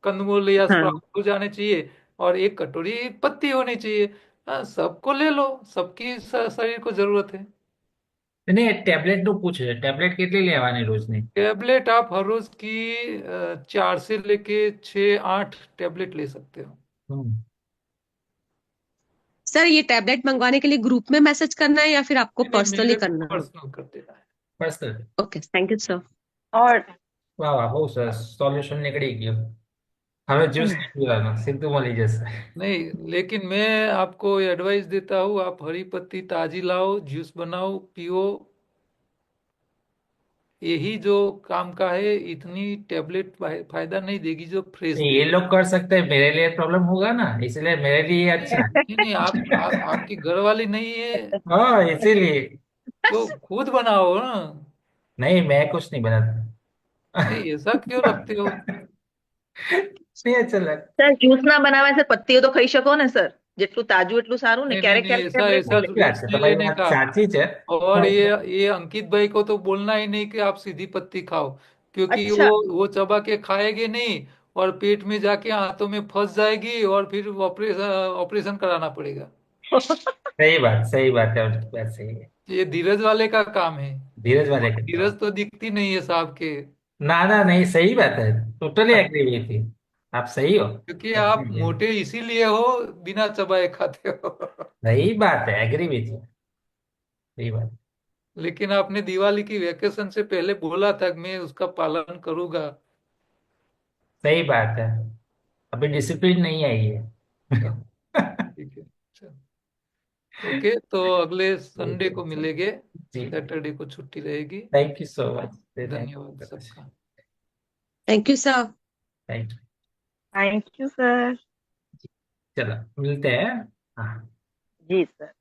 कंदमूल या हाँ। स्प्राउट हो जाने चाहिए, और 1 कटोरी पत्ती होनी चाहिए। हाँ, सबको ले लो, सबकी शरीर को जरूरत है। नहीं, टेबलेट तो पूछ रहे, टेबलेट कितने लेवाने रोज नहीं? टेबलेट आप हर रोज की 4 से लेके 6 8 टेबलेट ले सकते हो। हम्म। सर ये टैबलेट मंगवाने के लिए ग्रुप में मैसेज करना है या फिर आपको नहीं नहीं, पर्सनली मेरे को करना है? पर्सनल कर देना है। बस कर। Okay, thank you sir. और वाह वाह, बहुत सरस सॉल्यूशन निकली गयो। हमें जूस नहीं पिलाना सिद्धू मली जैसा। नहीं, लेकिन मैं आपको एडवाइस देता हूँ, आप हरी पत्ती ताजी लाओ, जूस बनाओ, पियो। यही जो काम का है, इतनी टेबलेट फायदा नहीं देगी जो फ्रेश ये देगी। लोग कर सकते हैं, मेरे लिए प्रॉब्लम होगा ना, इसलिए मेरे लिए अच्छा है। नहीं नहीं, आपकी घरवाली नहीं है हाँ, इसीलिए। तो खुद बनाओ ना। नहीं, मैं कुछ नहीं बनाता। नहीं, ऐसा क्यों रखते हो। नहीं अच्छा लग। સર જ્યુસ ના બનાવે સર પત્તીઓ તો ખાઈ શકો ને સર, જેટલું તાજું એટલું સારું ને, नहीं नहीं ક્યારેક नहीं, ક્યારેક ऐसा ટેબ્લેટ ऐसा નહીં अच्छी લેતી। बात रिस्क है, नहीं तुम्हारी लेने बात का। साची है। और ये अंकित भाई को तो बोलना ही नहीं कि आप सीधी पत्ती खाओ, क्योंकि अच्छा। वो चबा के खाएंगे नहीं, और पेट में जाके हाथों में फंस जाएगी, और फिर ऑपरेशन ऑपरेशन कराना पड़ेगा। सही बात है, उनकी बात सही है। ये धीरज वाले का काम है। धीरज वाले और के तो। धीरज तो दिखती नहीं है साहब के। ना ना, नहीं सही बात है। टोटली एग्री हुई थी। आप सही हो। क्योंकि आप Definitely। मोटे इसीलिए हो, बिना चबाए खाते हो। सही बात है, एग्री हुई थी। सही बात। लेकिन आपने दिवाली की वेकेशन से पहले बोला था कि मैं उसका पालन करूंगा। सही बात है। अभी डिसिप्लिन नहीं आई है। ठीक है, चलो। ओके, तो अगले ठीक संडे है, को चलो। मिलेंगे। जी। सैटरडे को छुट्टी रहेगी। Thank you so much. धन्यवाद थैंक सबका। Thank you sir. You. Thank you sir. चलो, मिलते हैं। हाँ। जी सर।